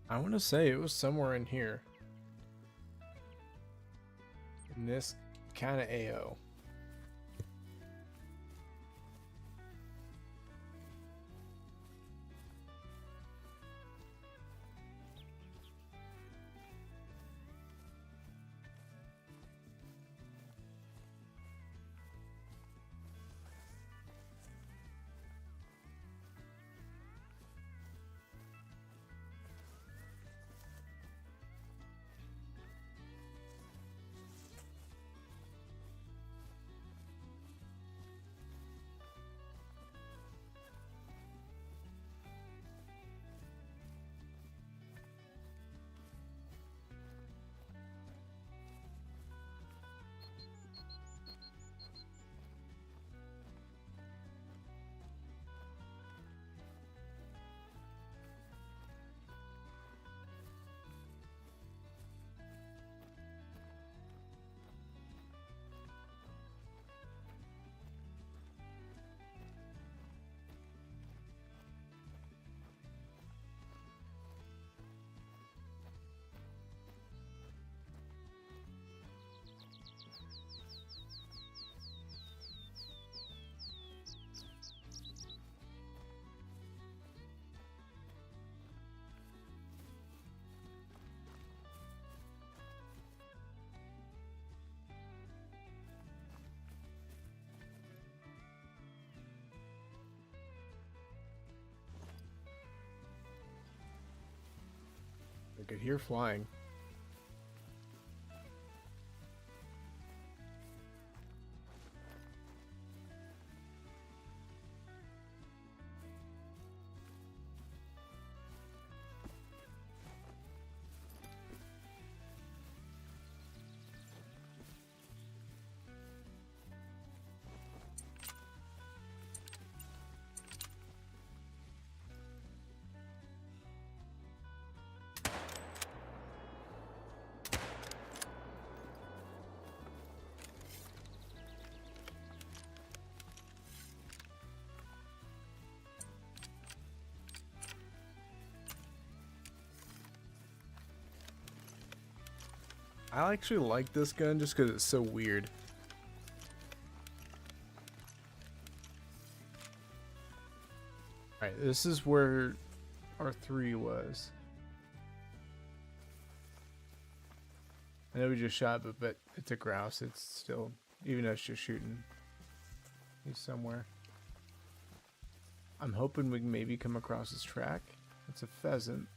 [SPEAKER 1] I want to say it was somewhere in here. In this kind of AO. I could hear flying. I actually like this gun just because it's so weird. Alright, this is where R3 was. I know we just shot, but it's a grouse. It's still, even though it's just shooting, he's somewhere. I'm hoping we can maybe come across his track. It's a pheasant.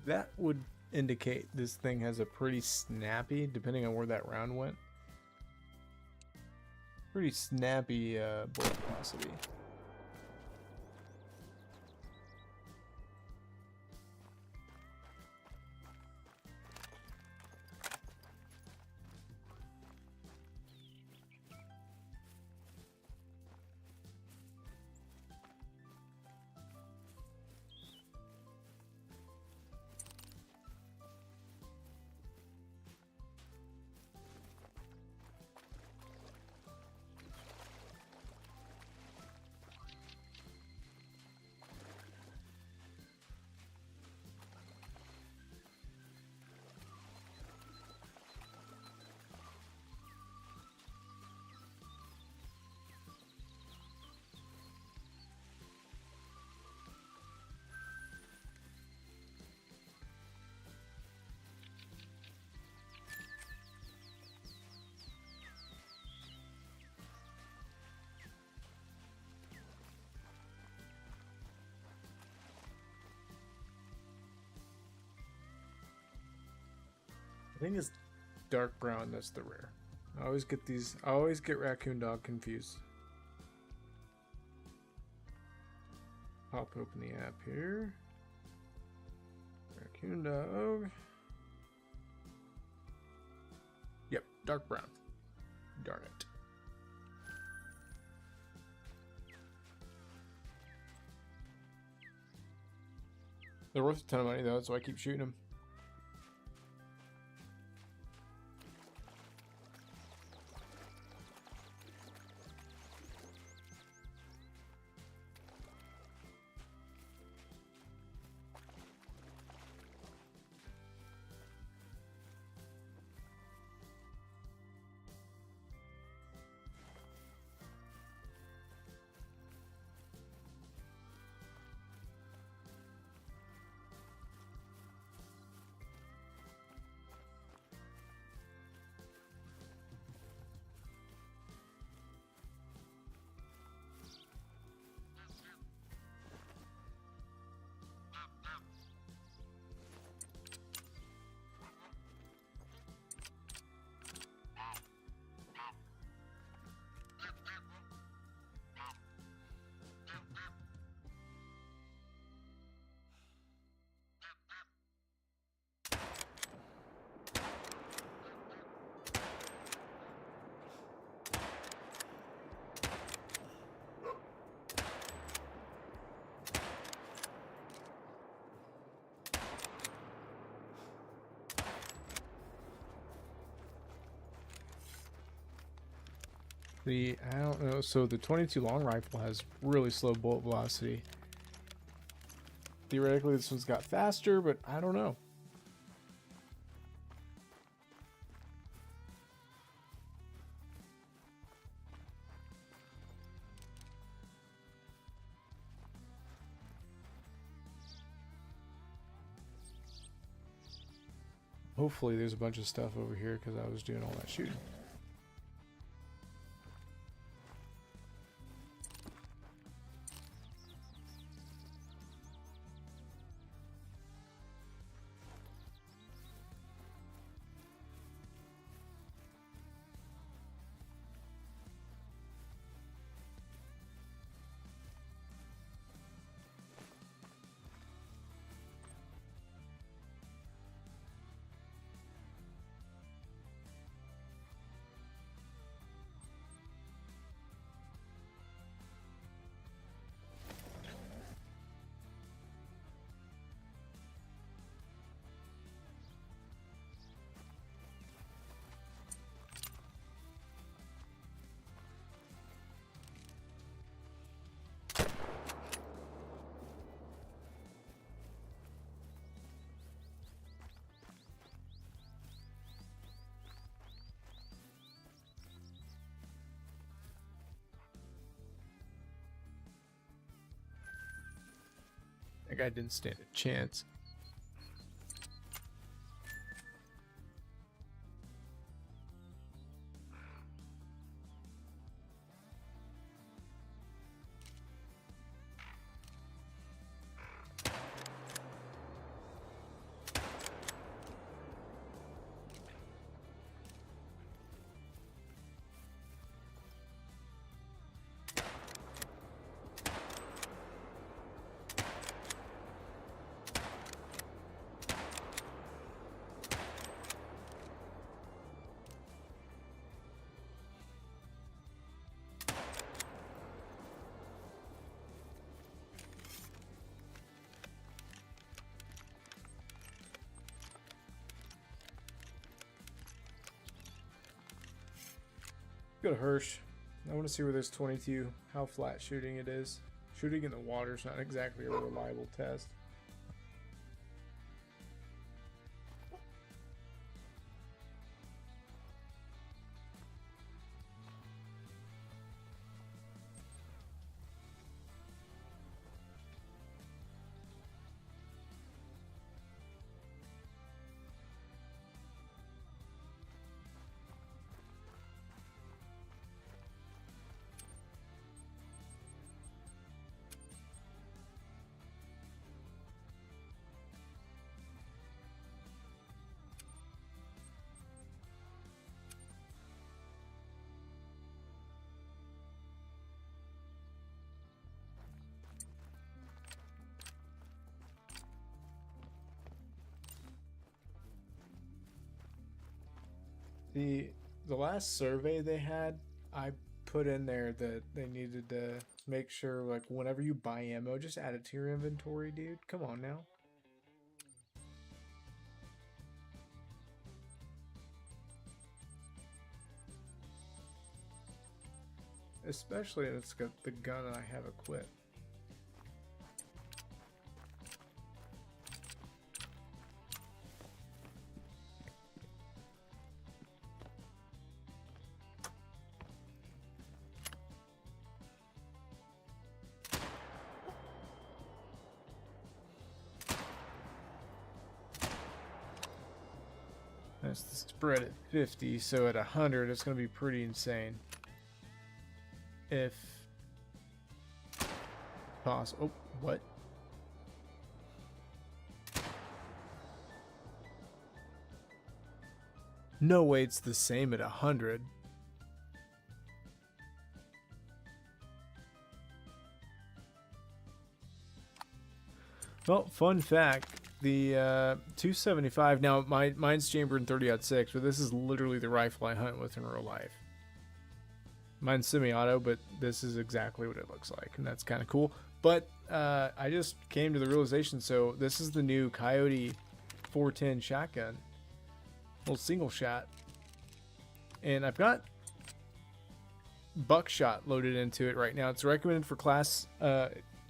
[SPEAKER 1] That would indicate this thing has a pretty snappy, depending on where that round went, pretty snappy bullet velocity. I think it's dark brown that's the rare. I always get raccoon dog confused. Pop open the app here. Raccoon dog. Yep, dark brown. Darn it. They're worth a ton of money though, so I keep shooting them. I don't know, so the 22 long rifle has really slow bullet velocity. Theoretically, this one's got faster, but I don't know. Hopefully there's a bunch of stuff over here because I was doing all that shooting. That guy didn't stand a chance. Go to Hirsch. I want to see where there's 22, how flat shooting it is. Shooting in the water is not exactly a reliable test. The last survey they had, I put in there that they needed to make sure, like, whenever you buy ammo, just add it to your inventory, dude. Come on now. Especially if it's got the gun I have equipped. That's the spread at 50, so at 100 it's going to be pretty insane. If possible. Oh, what? No way it's the same at 100. Well, fun fact. The 275, now mine's chambered in 30-06, but this is literally the rifle I hunt with in real life. Mine's semi-auto, but this is exactly what it looks like, and that's kind of cool. But I just came to the realization, so this is the new Coyote 410 shotgun. Little single shot. And I've got buckshot loaded into it right now. It's recommended for class.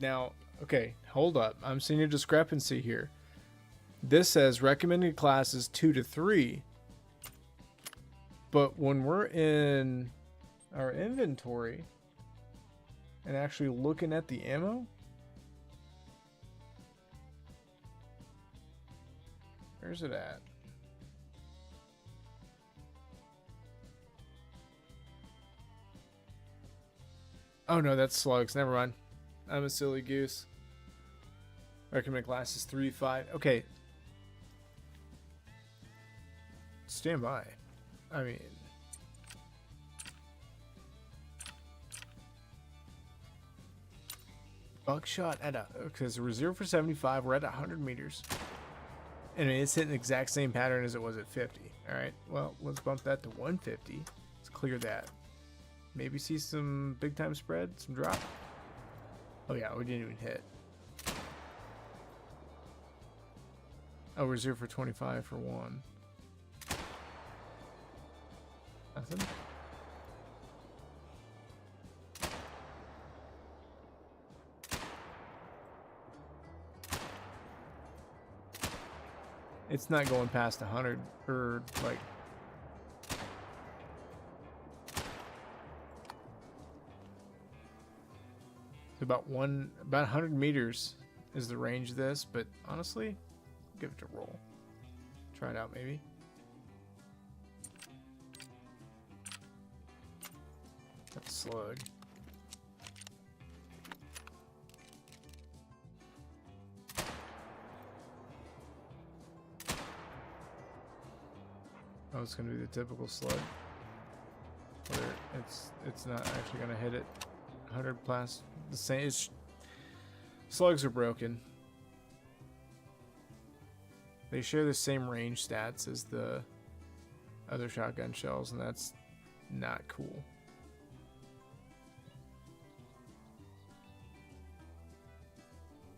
[SPEAKER 1] Now, Okay, hold up. I'm seeing a discrepancy here. This says recommended classes 2 to 3. But when we're in our inventory and actually looking at the ammo, where's it at? Oh no, that's slugs. Never mind. I'm a silly goose. Recommend classes 3 to 5. Okay. Stand by. I mean, buckshot at because we're 0 for 75. We're at 100 meters. And it's hitting the exact same pattern as it was at 50. Alright, well, let's bump that to 150. Let's clear that. Maybe see some big time spread, some drop. Oh yeah, we didn't even hit. Oh, we're 0 for 25 for 1. Nothing. It's not going past 100 or like. About 100 meters is the range of this, but honestly, give it a roll. Try it out maybe. That's slug. Oh, it's gonna be the typical slug. Where it's not actually gonna hit it. 100 plus the same. Slugs are broken. They share the same range stats as the other shotgun shells, and that's not cool.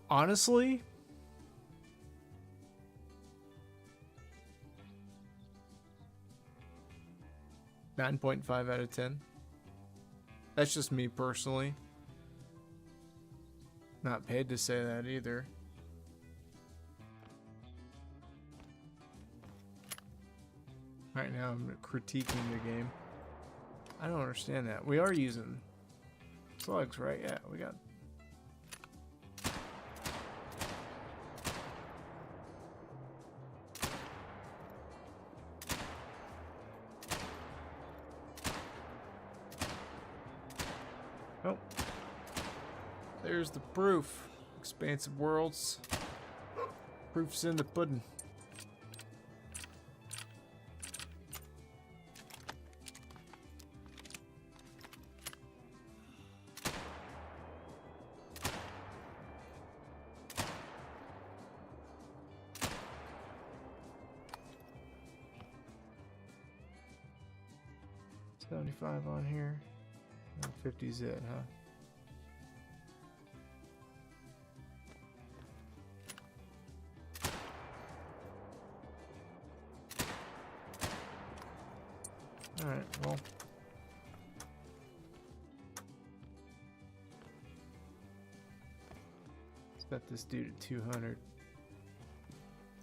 [SPEAKER 1] Honestly, .5 out of 10. That's just me personally. Not paid to say that either. Right now I'm critiquing the game. I don't understand that. We are using slugs, right? Yeah, we got. Oh. There's the proof. Expansive worlds. Proof's in the pudding. $75 on here. 50's it, huh? Alright, well. Set this dude at 200.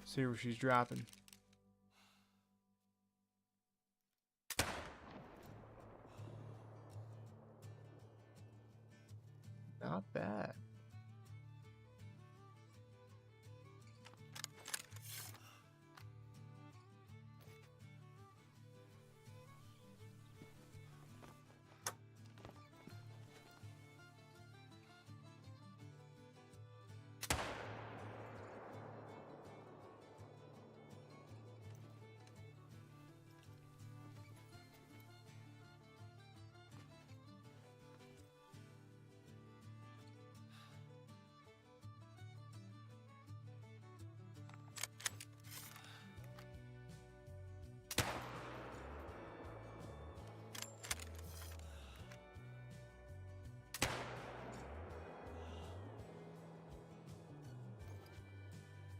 [SPEAKER 1] See where she's dropping. Not bad.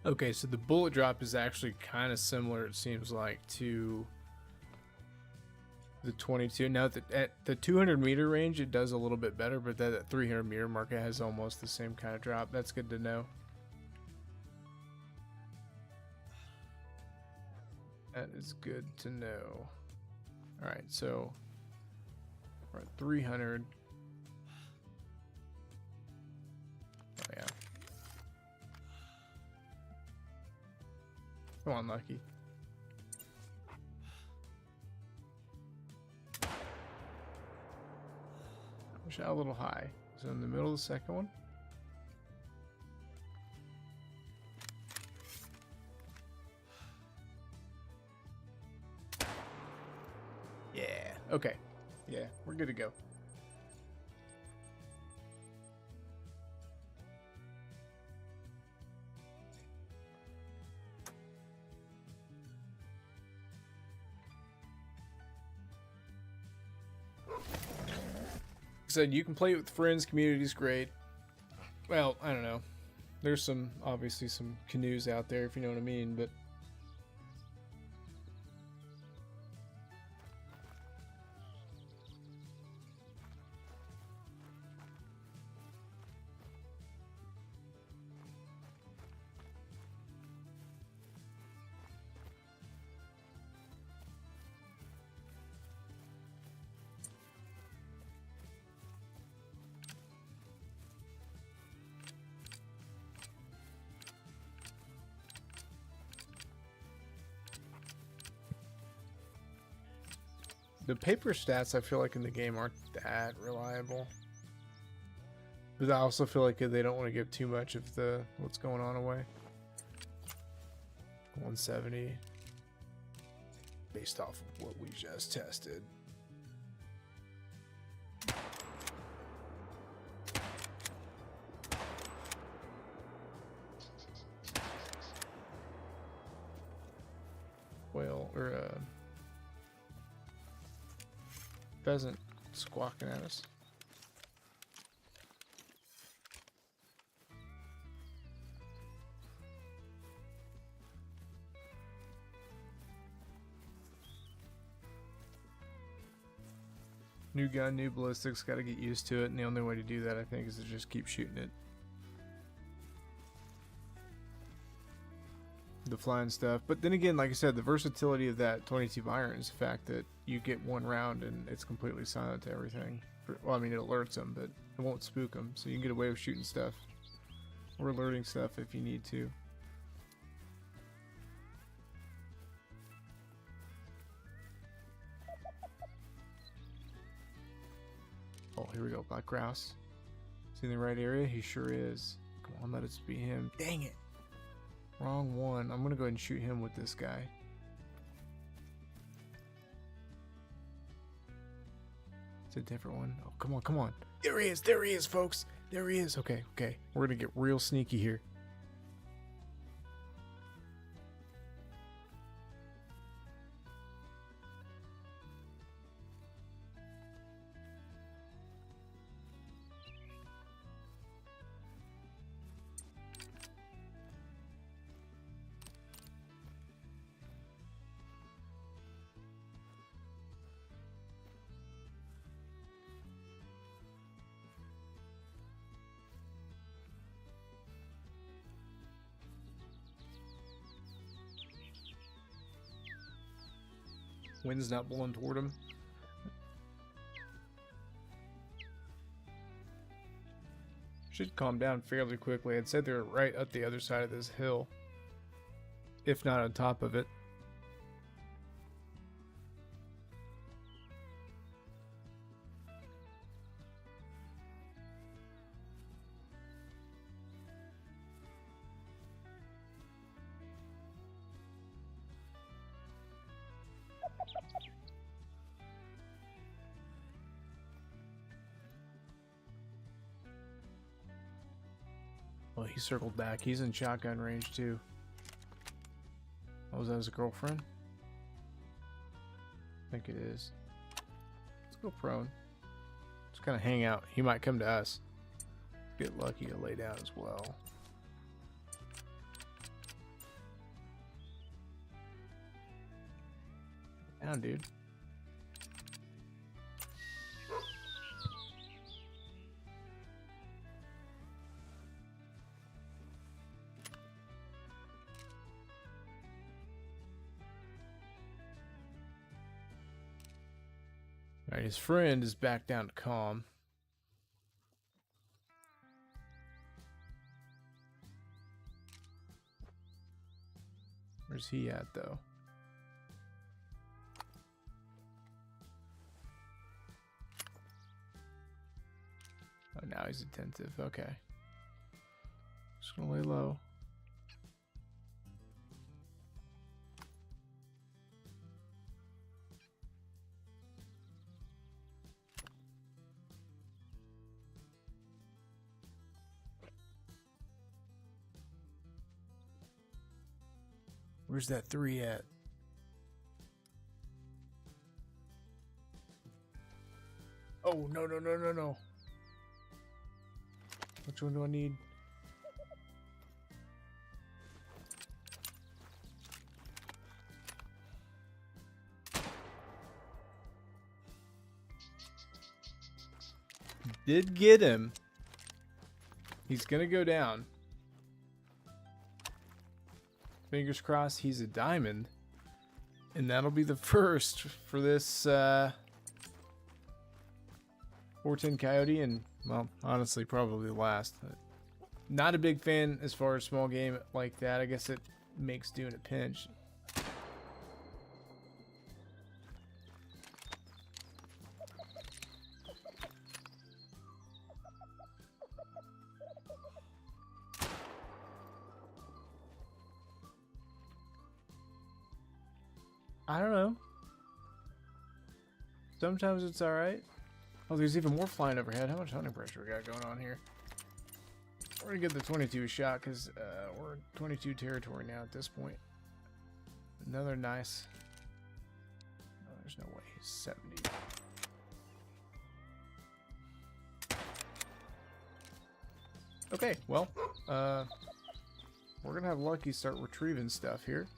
[SPEAKER 1] Okay, so the bullet drop is actually kind of similar, it seems like, to the 22. Now at the 200 meter range, it does a little bit better, but that 300 meter mark, it has almost the same kind of drop. That's good to know. That is good to know. All right, so we're at 300. Oh yeah. Come on, Lucky. Push out a little high. So in the middle of the second one. Yeah. Okay. Yeah, we're good to go. Said you can play it with friends. Community's great. Well, I don't know. There's some obviously some canoes out there, if you know what I mean, but the paper stats I feel like in the game aren't that reliable. But I also feel like they don't want to give too much of the what's going on away. 170 based off of what we just tested. Whale or pheasant squawking at us. New gun, new ballistics, gotta get used to it, and the only way to do that, I think, is to just keep shooting it. The flying stuff. But then again, like I said, the versatility of that 22 iron is the fact that you get one round and it's completely silent to everything. Well, I mean, it alerts them, but it won't spook them, so you can get away with shooting stuff or alerting stuff if you need to. Oh, here we go. Black grouse. Is he in the right area? He sure is. Come on, let us be him. Dang it. Wrong one. I'm going to go ahead and shoot him with this guy. It's a different one. Oh, come on, come on. There he is. There he is, folks. There he is. Okay, okay. We're going to get real sneaky here. Wind's not blowing toward him. Should calm down fairly quickly. I'd say they're right up the other side of this hill, if not on top of it. Well, he circled back. He's in shotgun range too. Oh, was that his girlfriend? I think it is. Let's go prone. Just kind of hang out. He might come to us. Get lucky to lay down as well. Down, dude. Alright, his friend is back down to calm. Where's he at, though? Oh, now he's attentive. Okay. Just gonna lay low. Where's that 3 at? Oh, no, no, no, no, no. Which one do I need? Did get him. He's gonna go down. Fingers crossed he's a diamond. And that'll be the first for this 410 Coyote, and, well, honestly, probably the last. Not a big fan as far as small game like that. I guess it makes do in a pinch. I don't know. Sometimes it's alright. Oh, there's even more flying overhead. How much hunting pressure we got going on here? We're gonna get the 22 shot because we're in 22 territory now at this point. Another nice. Oh, there's no way. He's 70. Okay, well, we're gonna have Lucky start retrieving stuff here.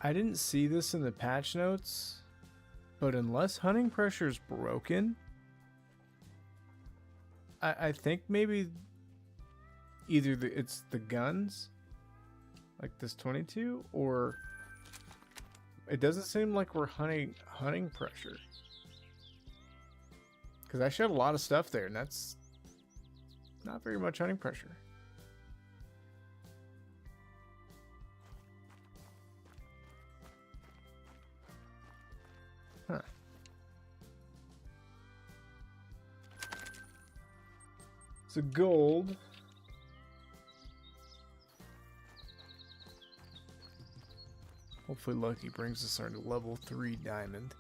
[SPEAKER 1] I didn't see this in the patch notes, but unless hunting pressure is broken, I think maybe either it's the guns, like this 22, or it doesn't seem like we're hunting pressure. Because I shot a lot of stuff there, and that's not very much hunting pressure. Huh. So gold. Hopefully Lucky brings us our level 3 diamond.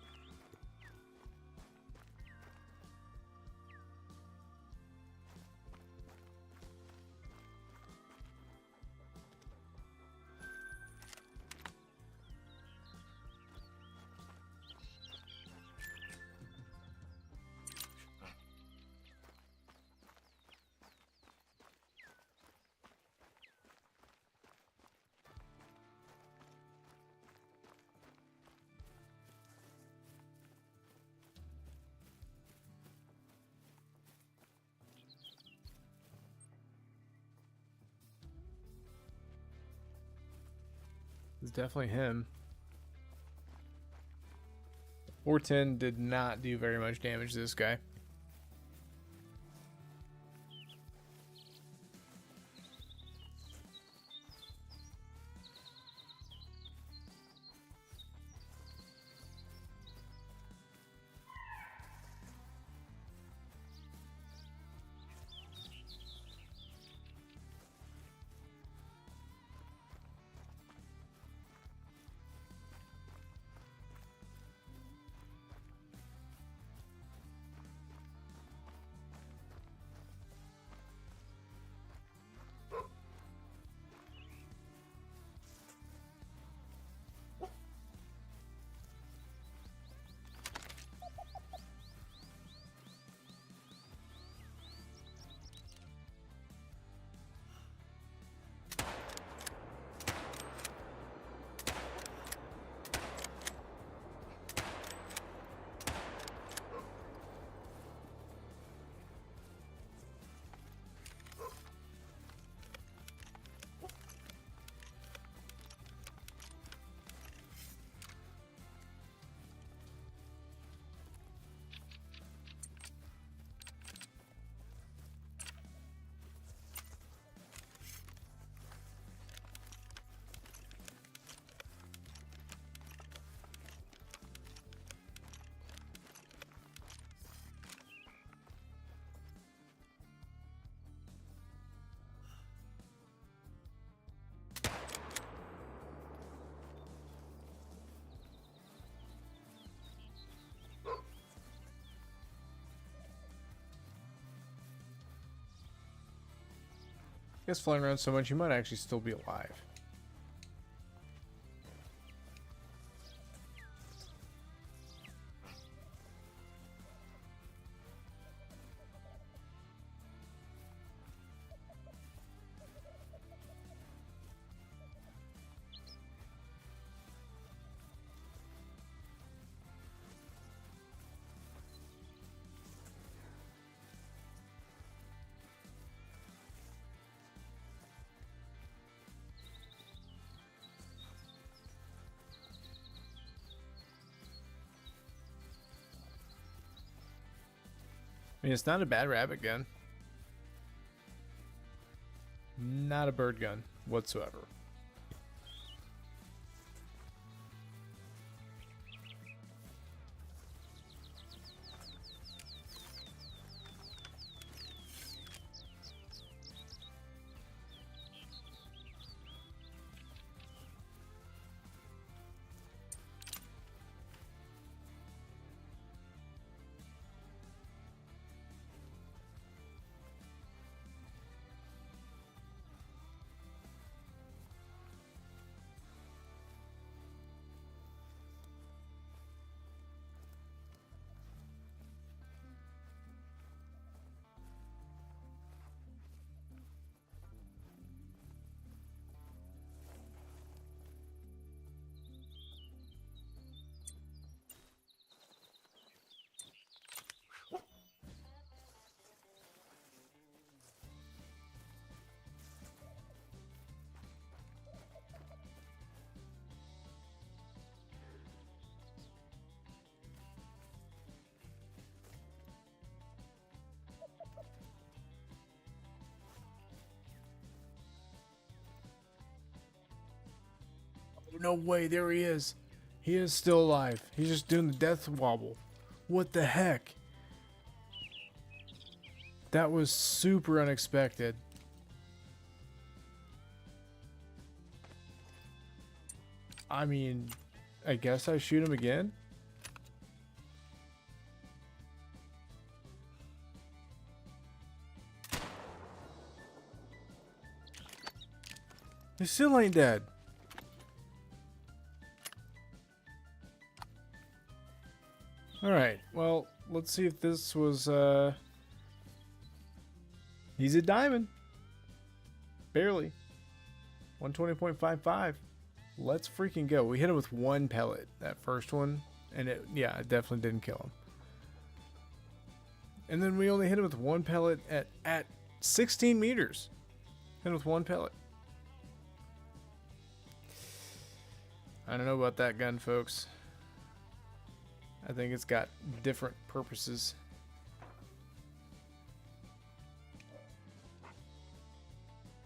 [SPEAKER 1] It's definitely him. 410 did not do very much damage to this guy. guess flying around so much, you might actually still be alive. I mean, it's not a bad rabbit gun. Not a bird gun whatsoever. No way, there he is. He is still alive. He's just doing the death wobble. What the heck? That was super unexpected. I mean, I guess I shoot him again? He still ain't dead. Alright, well, let's see if this was, he's a diamond. Barely. 120.55. Let's freaking go. We hit him with one pellet, that first one, and it definitely didn't kill him. And then we only hit him with one pellet at 16 meters. Hit him with one pellet. I don't know about that gun, folks. I think it's got different purposes.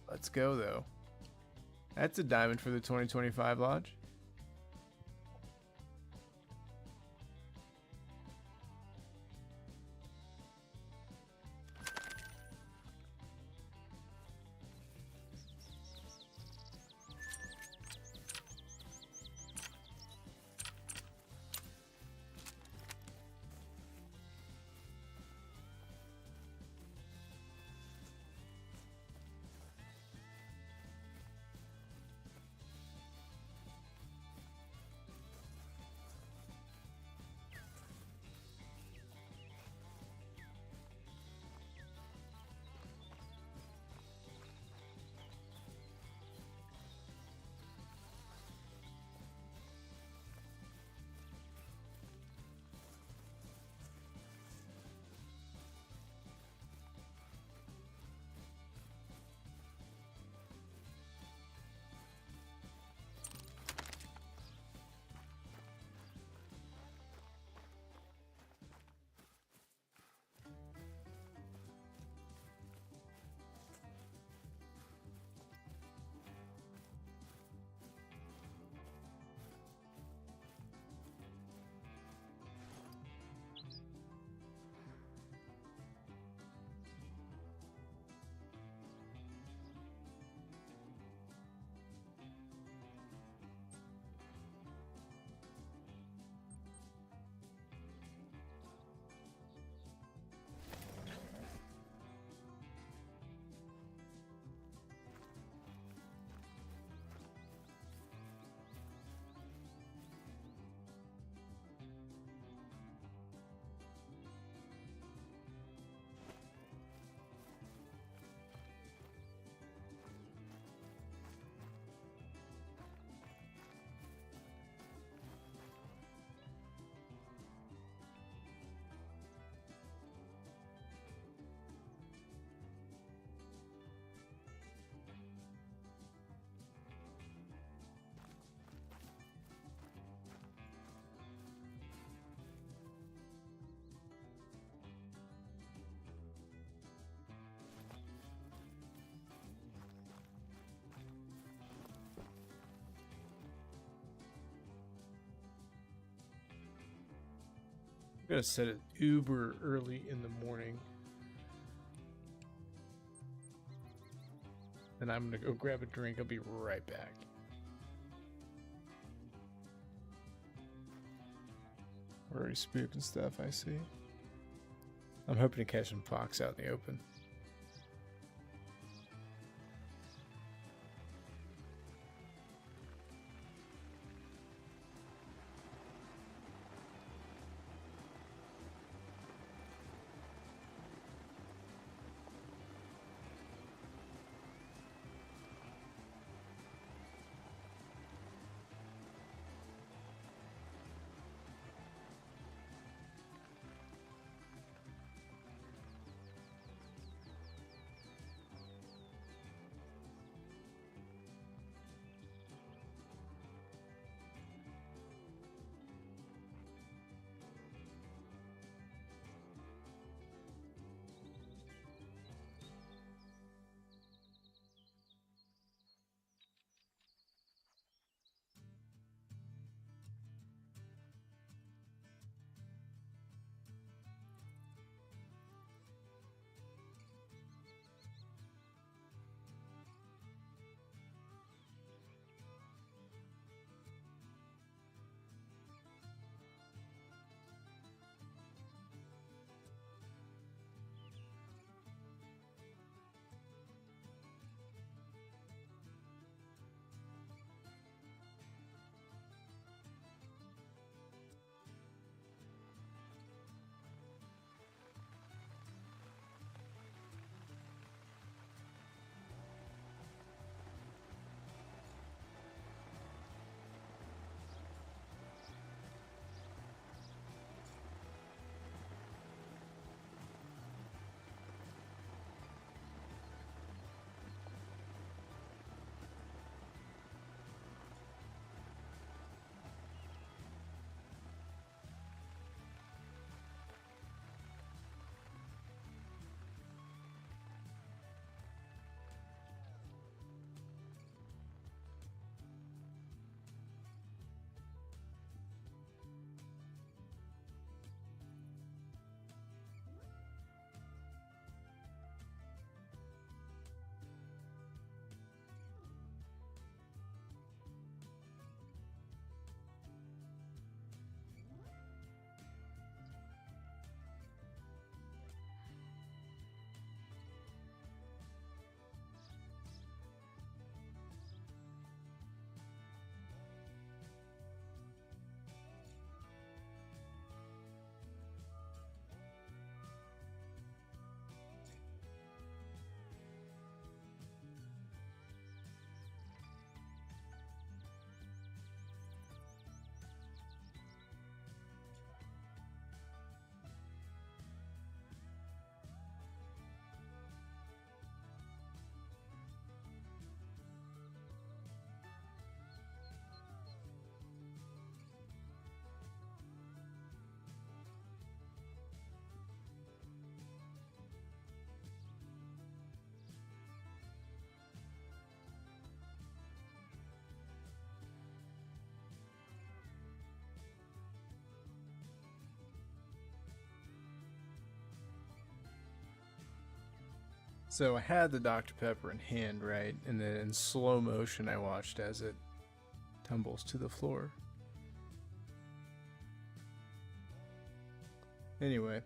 [SPEAKER 1] Let's go, though. That's a diamond for the 2025 Lodge. gonna set it uber early in the morning. Then I'm gonna go grab a drink. I'll be right back. We're already spooking stuff, I see. I'm hoping to catch some fox out in the open. So I had the Dr. Pepper in hand, right? And then in slow motion, I watched as it tumbles to the floor. Anyway.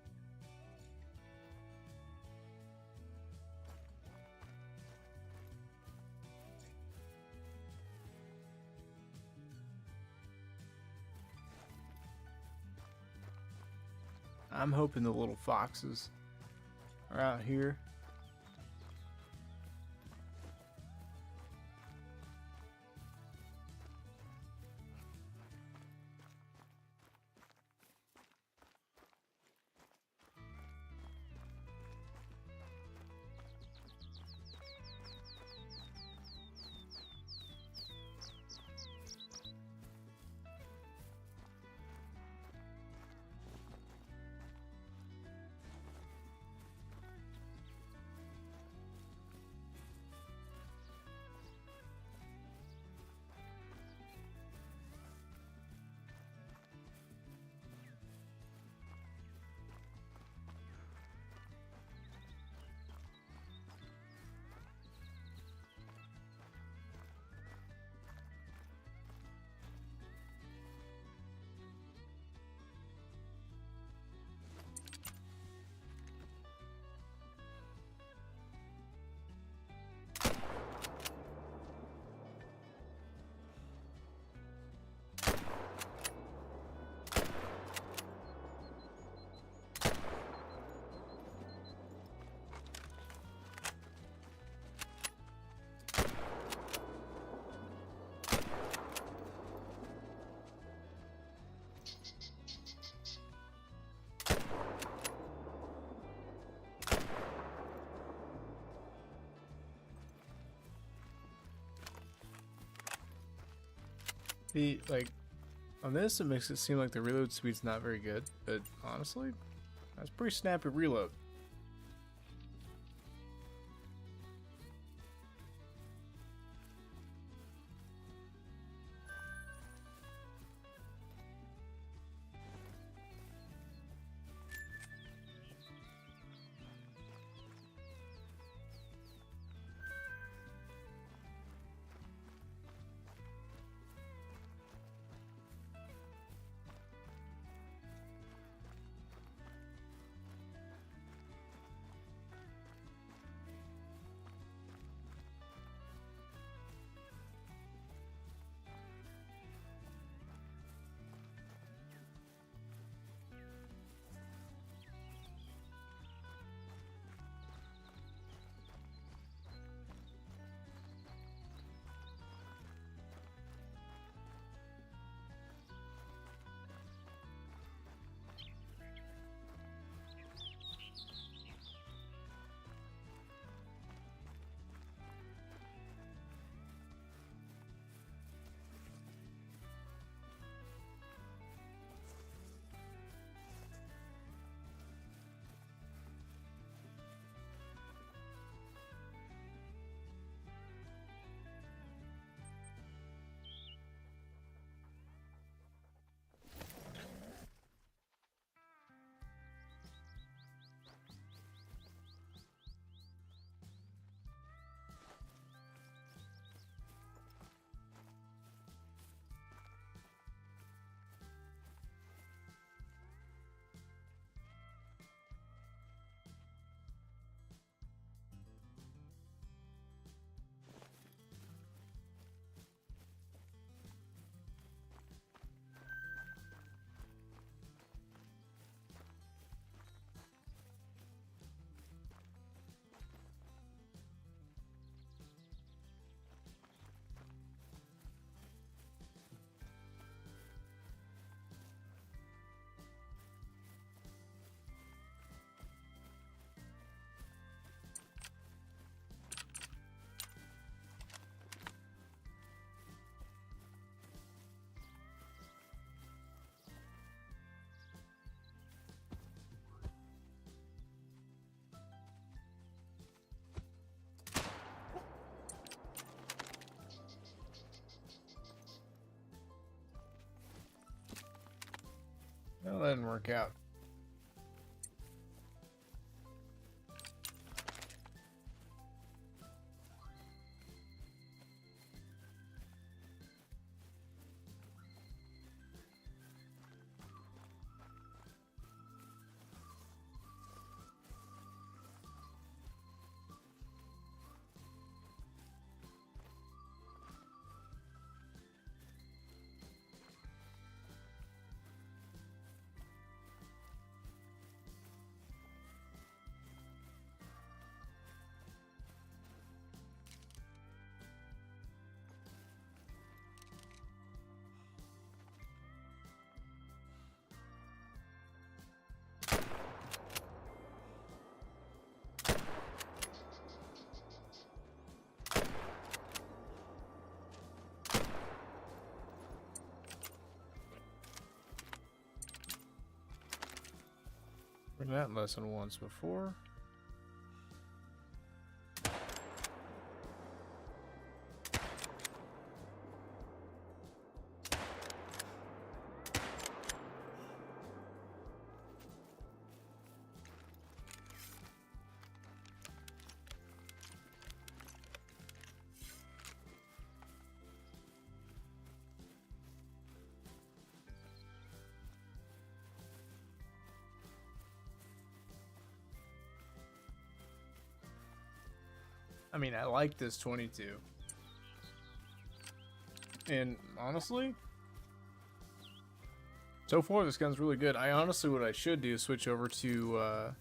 [SPEAKER 1] I'm hoping the little foxes are out here. See, like, on this, it makes it seem like the reload speed's not very good, but honestly, that's pretty snappy reload. Well, that didn't work out. Learned that lesson once before. I mean, I like this 22. And honestly, so far this gun's really good. I honestly, what I should do is switch over to,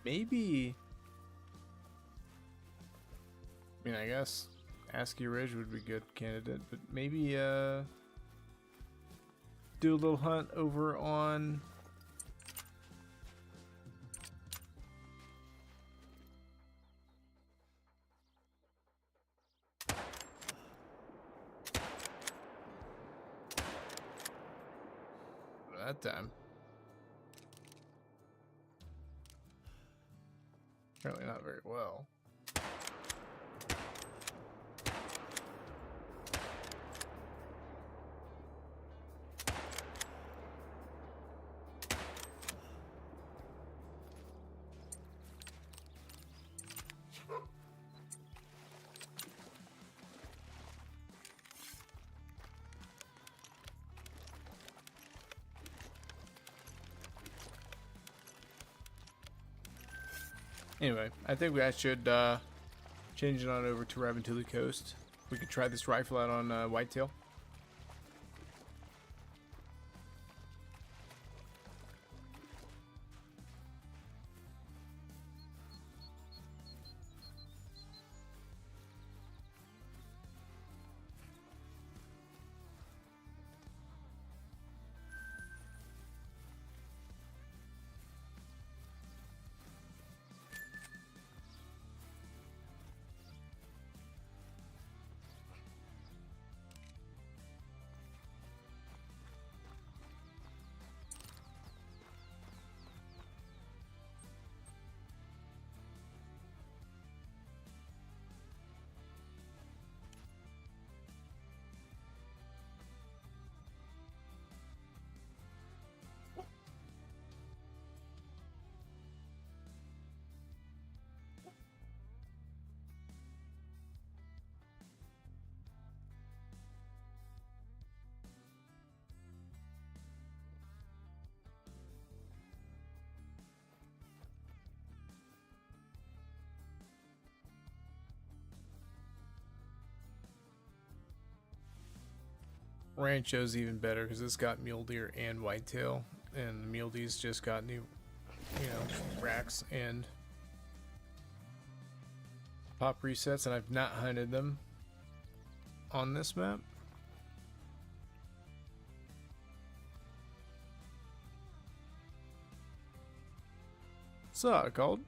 [SPEAKER 1] maybe, I mean, I guess ASCII Ridge would be a good candidate, but maybe, do a little hunt over on that time. Apparently not very well. Anyway, I think I should change it on over to Raven to the Coast. We could try this rifle out on whitetail. Rancho's even better because it's got mule deer and whitetail, and the mule deer's just got new, racks and pop resets, and I've not hunted them on this map. What's that called?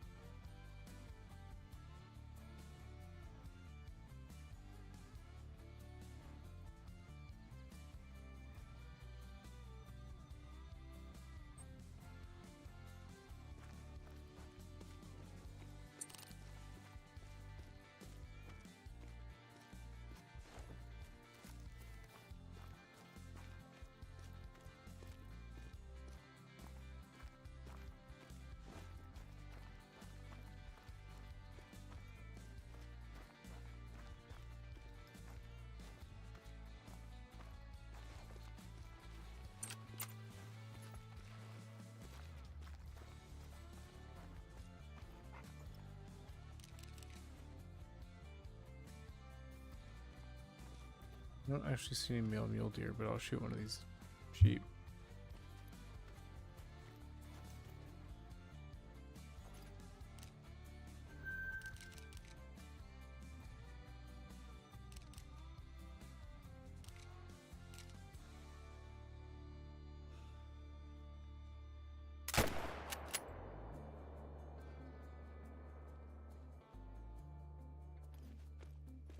[SPEAKER 1] I don't actually see any male mule deer, but I'll shoot one of these sheep.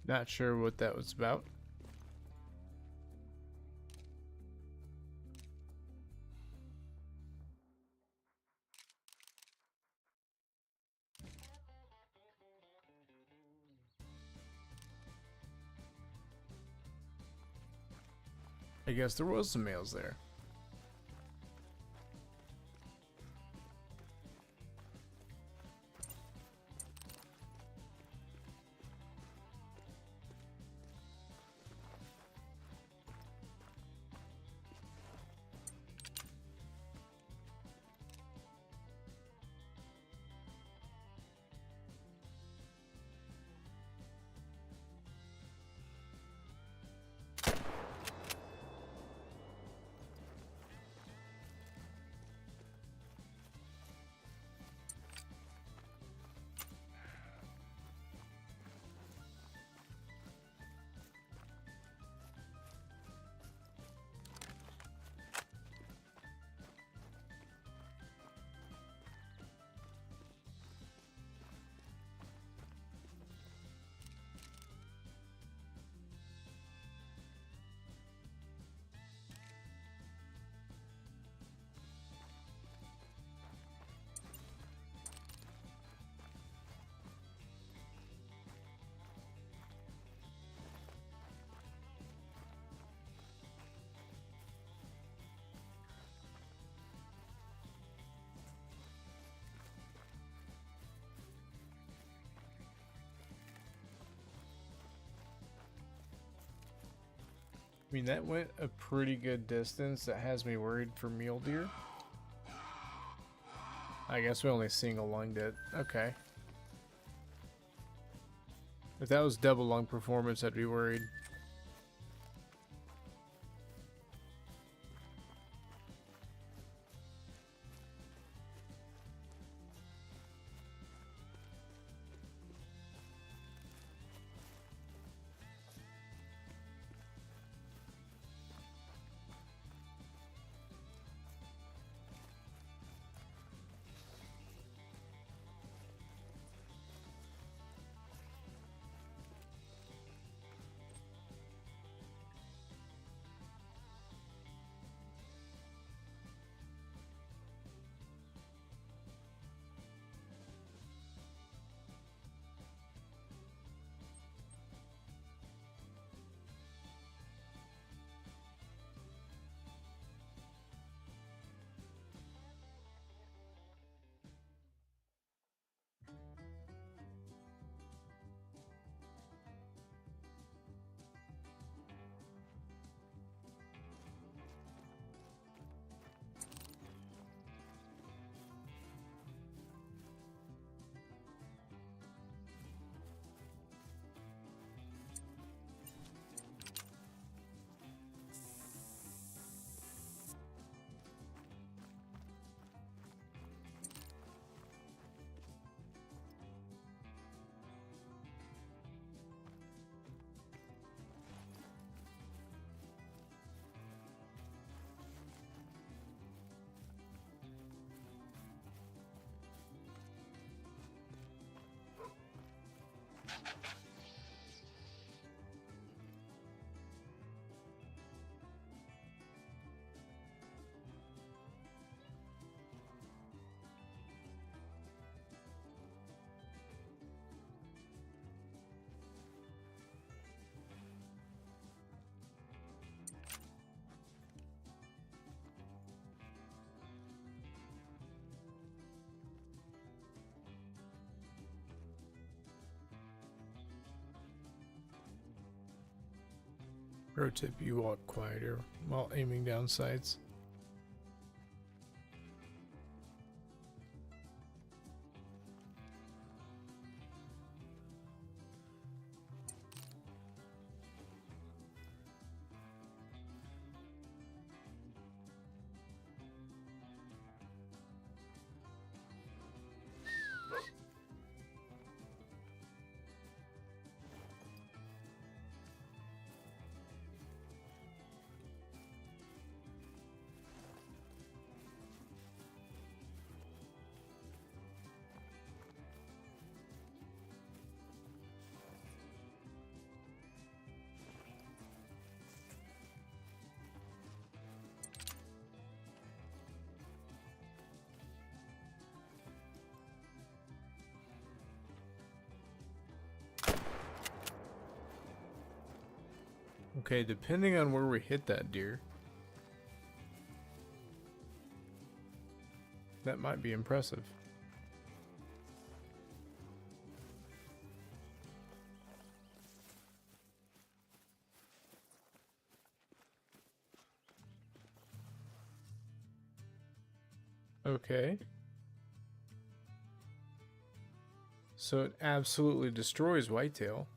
[SPEAKER 1] Not sure what that was about. I guess there was some males there. I mean, that went a pretty good distance. That has me worried for mule deer. I guess we only single lunged it. Okay. If that was double lung performance, I'd be worried. Pro tip, you walk quieter while aiming down sights. Okay, depending on where we hit that deer, that might be impressive. Okay. So it absolutely destroys whitetail.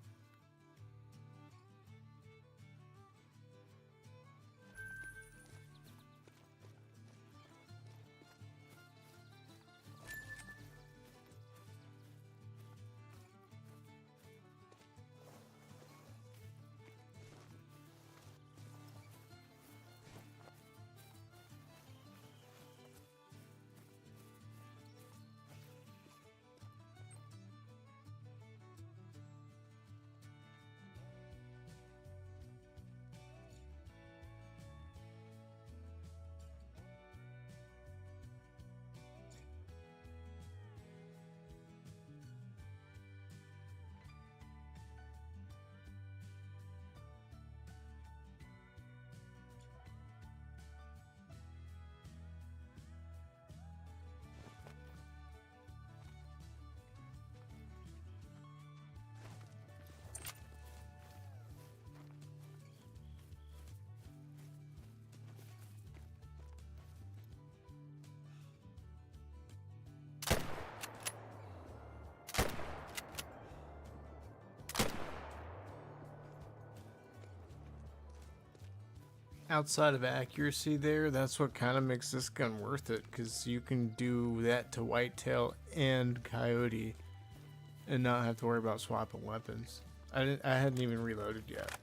[SPEAKER 1] outside of accuracy there, that's what kind of makes this gun worth it, because you can do that to whitetail and coyote and not have to worry about swapping weapons. I hadn't even reloaded yet.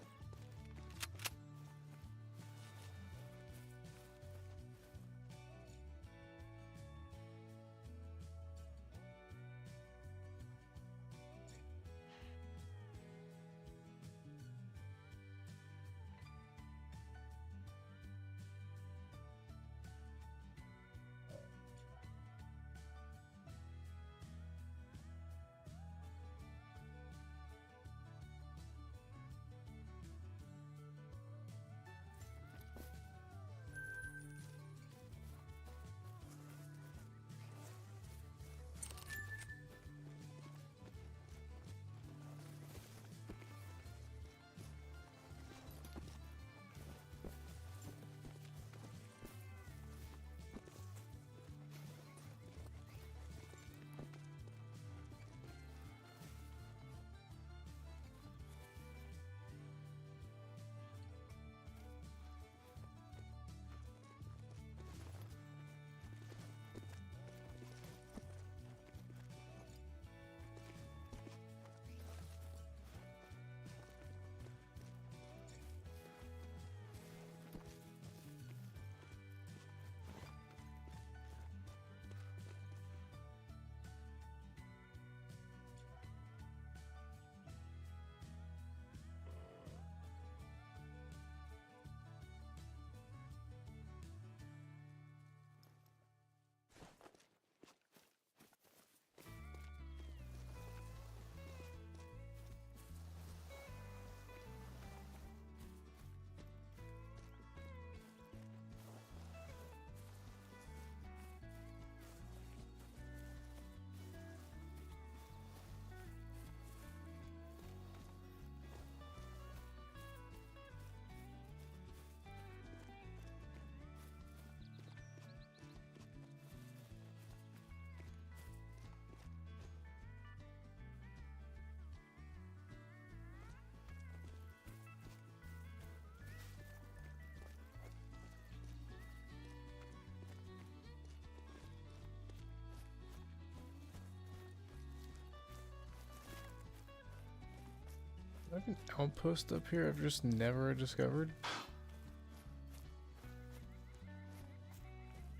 [SPEAKER 1] Like an outpost up here I've just never discovered.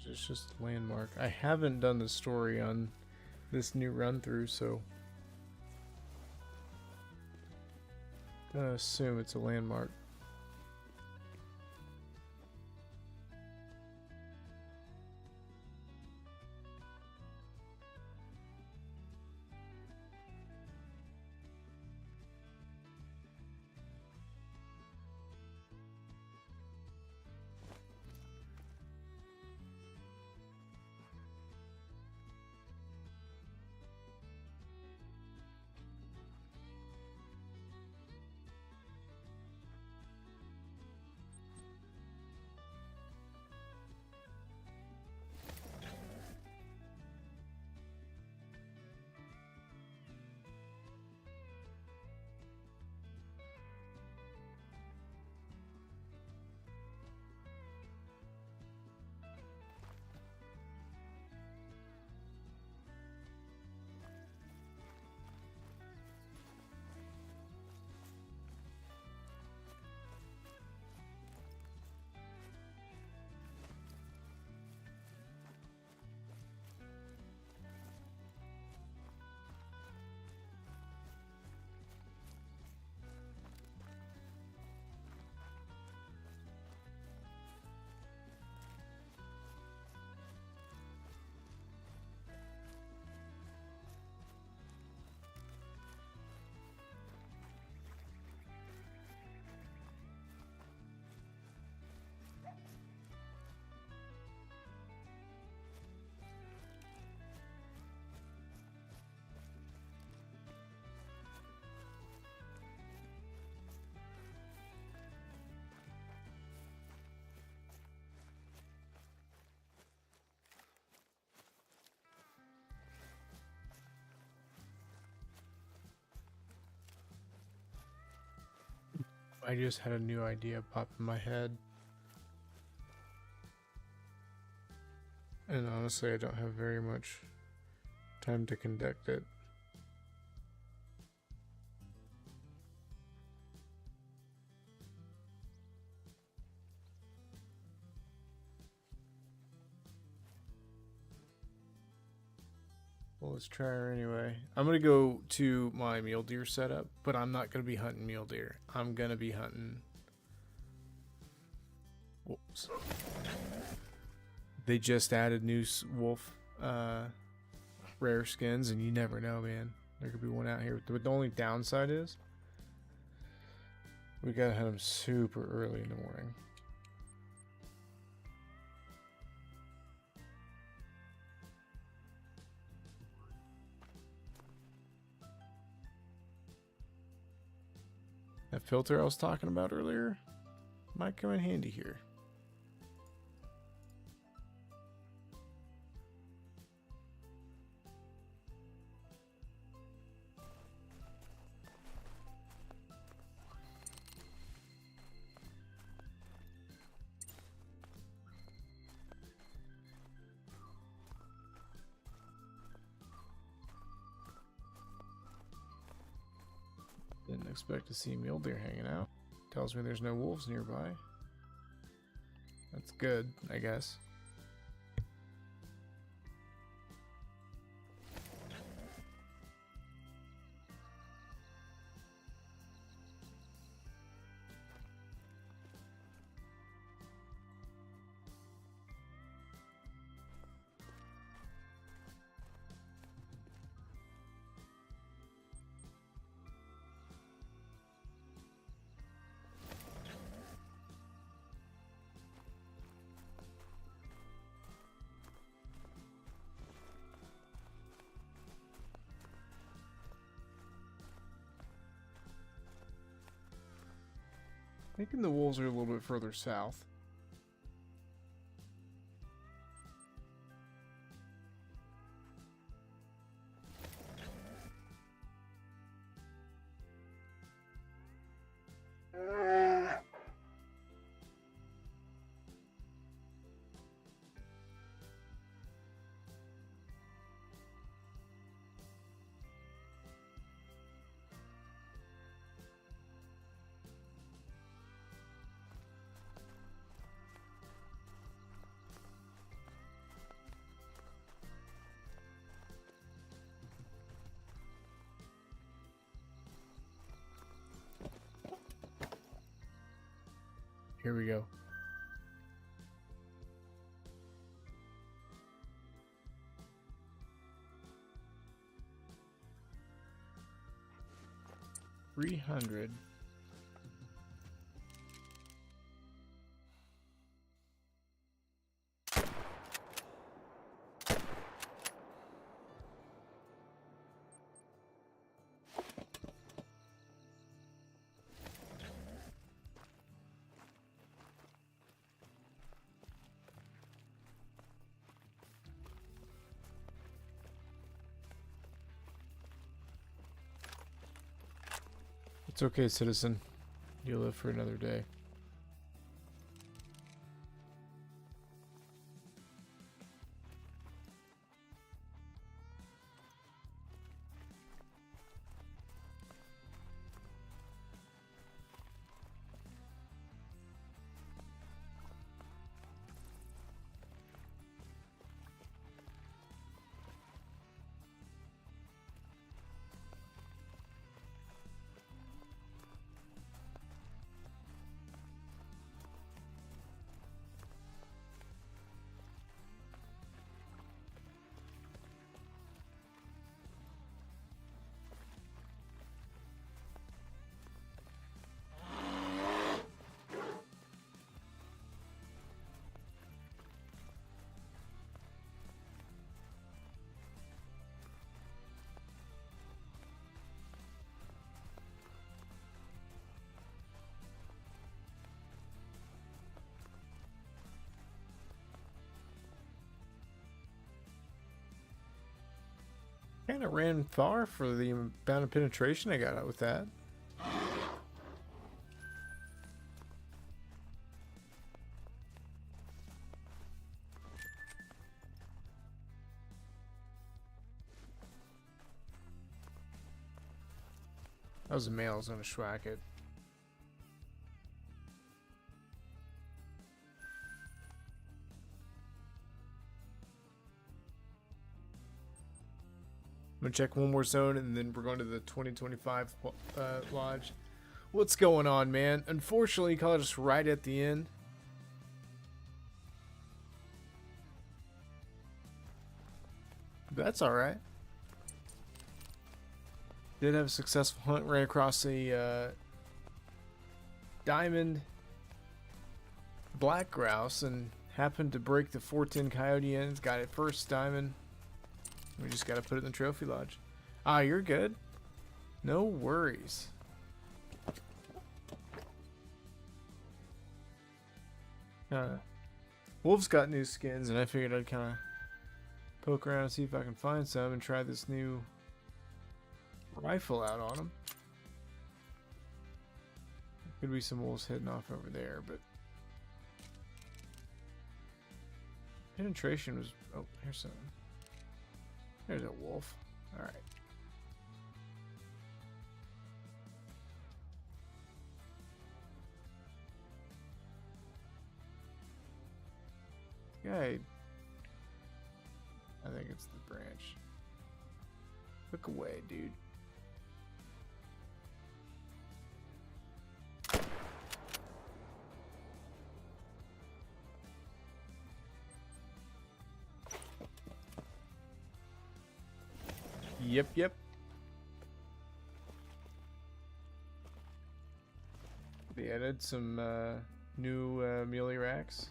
[SPEAKER 1] It's just a landmark. I haven't done the story on this new run through, so I'm gonna assume it's a landmark. I just had a new idea pop in my head. And honestly, I don't have very much time to conduct it. Well, let's try her anyway. I'm going to go to my mule deer setup, but I'm not going to be hunting mule deer. I'm going to be hunting... Whoops. They just added new wolf rare skins, and you never know, man. There could be one out here. But the only downside is we got to hunt them super early in the morning. That filter I was talking about earlier might come in handy here. Didn't expect to see mule deer hanging out. Tells me there's no wolves nearby. That's good, I guess. Thinking the wolves are a little bit further south. Here we go. $300. It's okay, citizen. You'll live for another day. Kind of ran far for the amount of penetration I got out with that. That was a male. I was gonna schwack it. I'm gonna check one more zone and then we're going to the 2025 lodge. What's going on, man? Unfortunately, you caught us right at the end. But that's alright. Did have a successful hunt, ran across a diamond black grouse and happened to break the 410 coyote ends. Got it first diamond. We just gotta put it in the trophy lodge. Ah, you're good. No worries. Wolf's got new skins, and I figured I'd kind of poke around and see if I can find some and try this new rifle out on him. Could be some wolves heading off over there, but penetration was. Oh, here's some. There's a wolf. All right. Guy. I think it's the branch. Look away, dude. Yep. They added some new melee racks.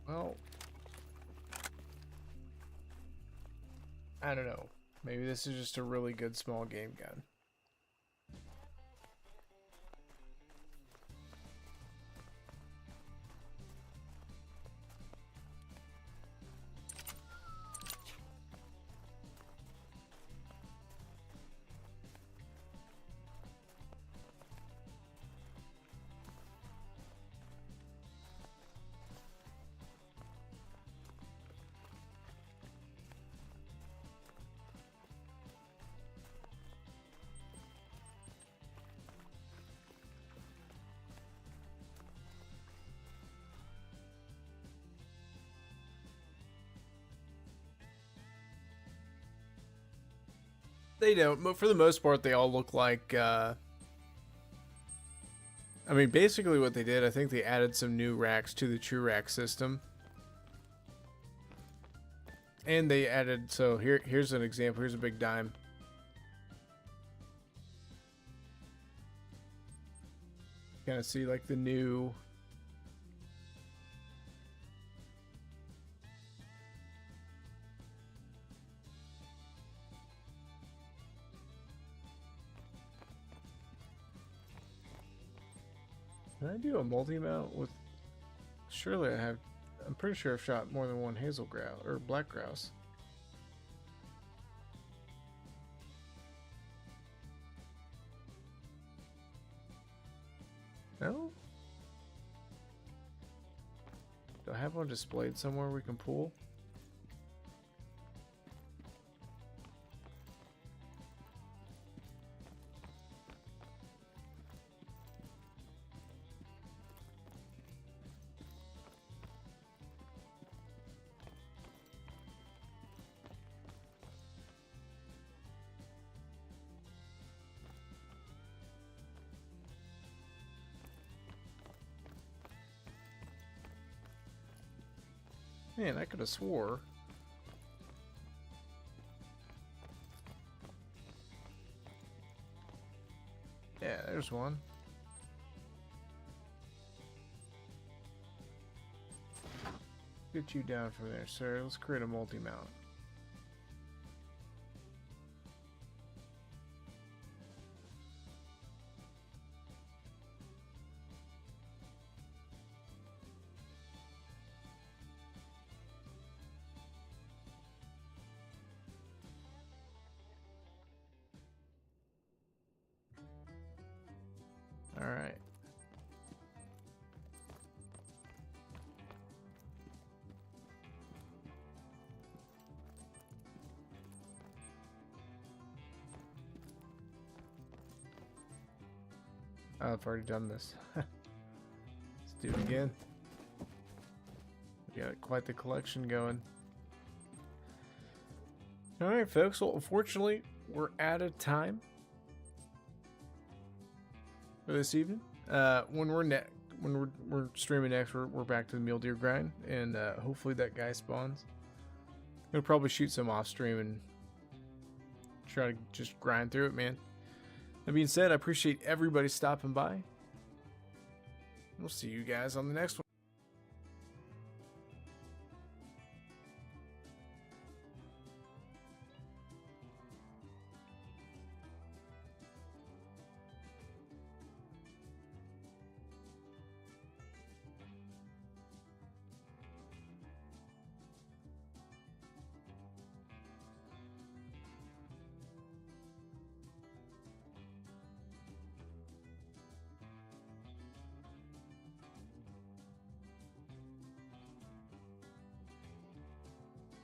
[SPEAKER 1] Well, I don't know. Maybe this is just a really good small game gun. They don't, but for the most part, they all look like, I mean, basically what they did, I think they added some new racks to the true rack system. And they added, so here's an example, here's a big dime. Kind of see like the new... Can I do a multi-mount with... Surely I have... I'm pretty sure I've shot more than one hazel grouse, or black grouse. No? Do I have one displayed somewhere we can pull? Man, I could have swore. Yeah, there's one. Get you down from there, sir. Let's create a multi-mount. All right. Oh, I've already done this. Let's do it again. We got quite the collection going. Alright, folks. Well, unfortunately, we're out of time for this evening. When we're streaming next, we're back to the mule deer grind, and hopefully that guy spawns. We'll probably shoot some off stream and try to just grind through it, man. That being said, I appreciate everybody stopping by. We'll see you guys on the next one.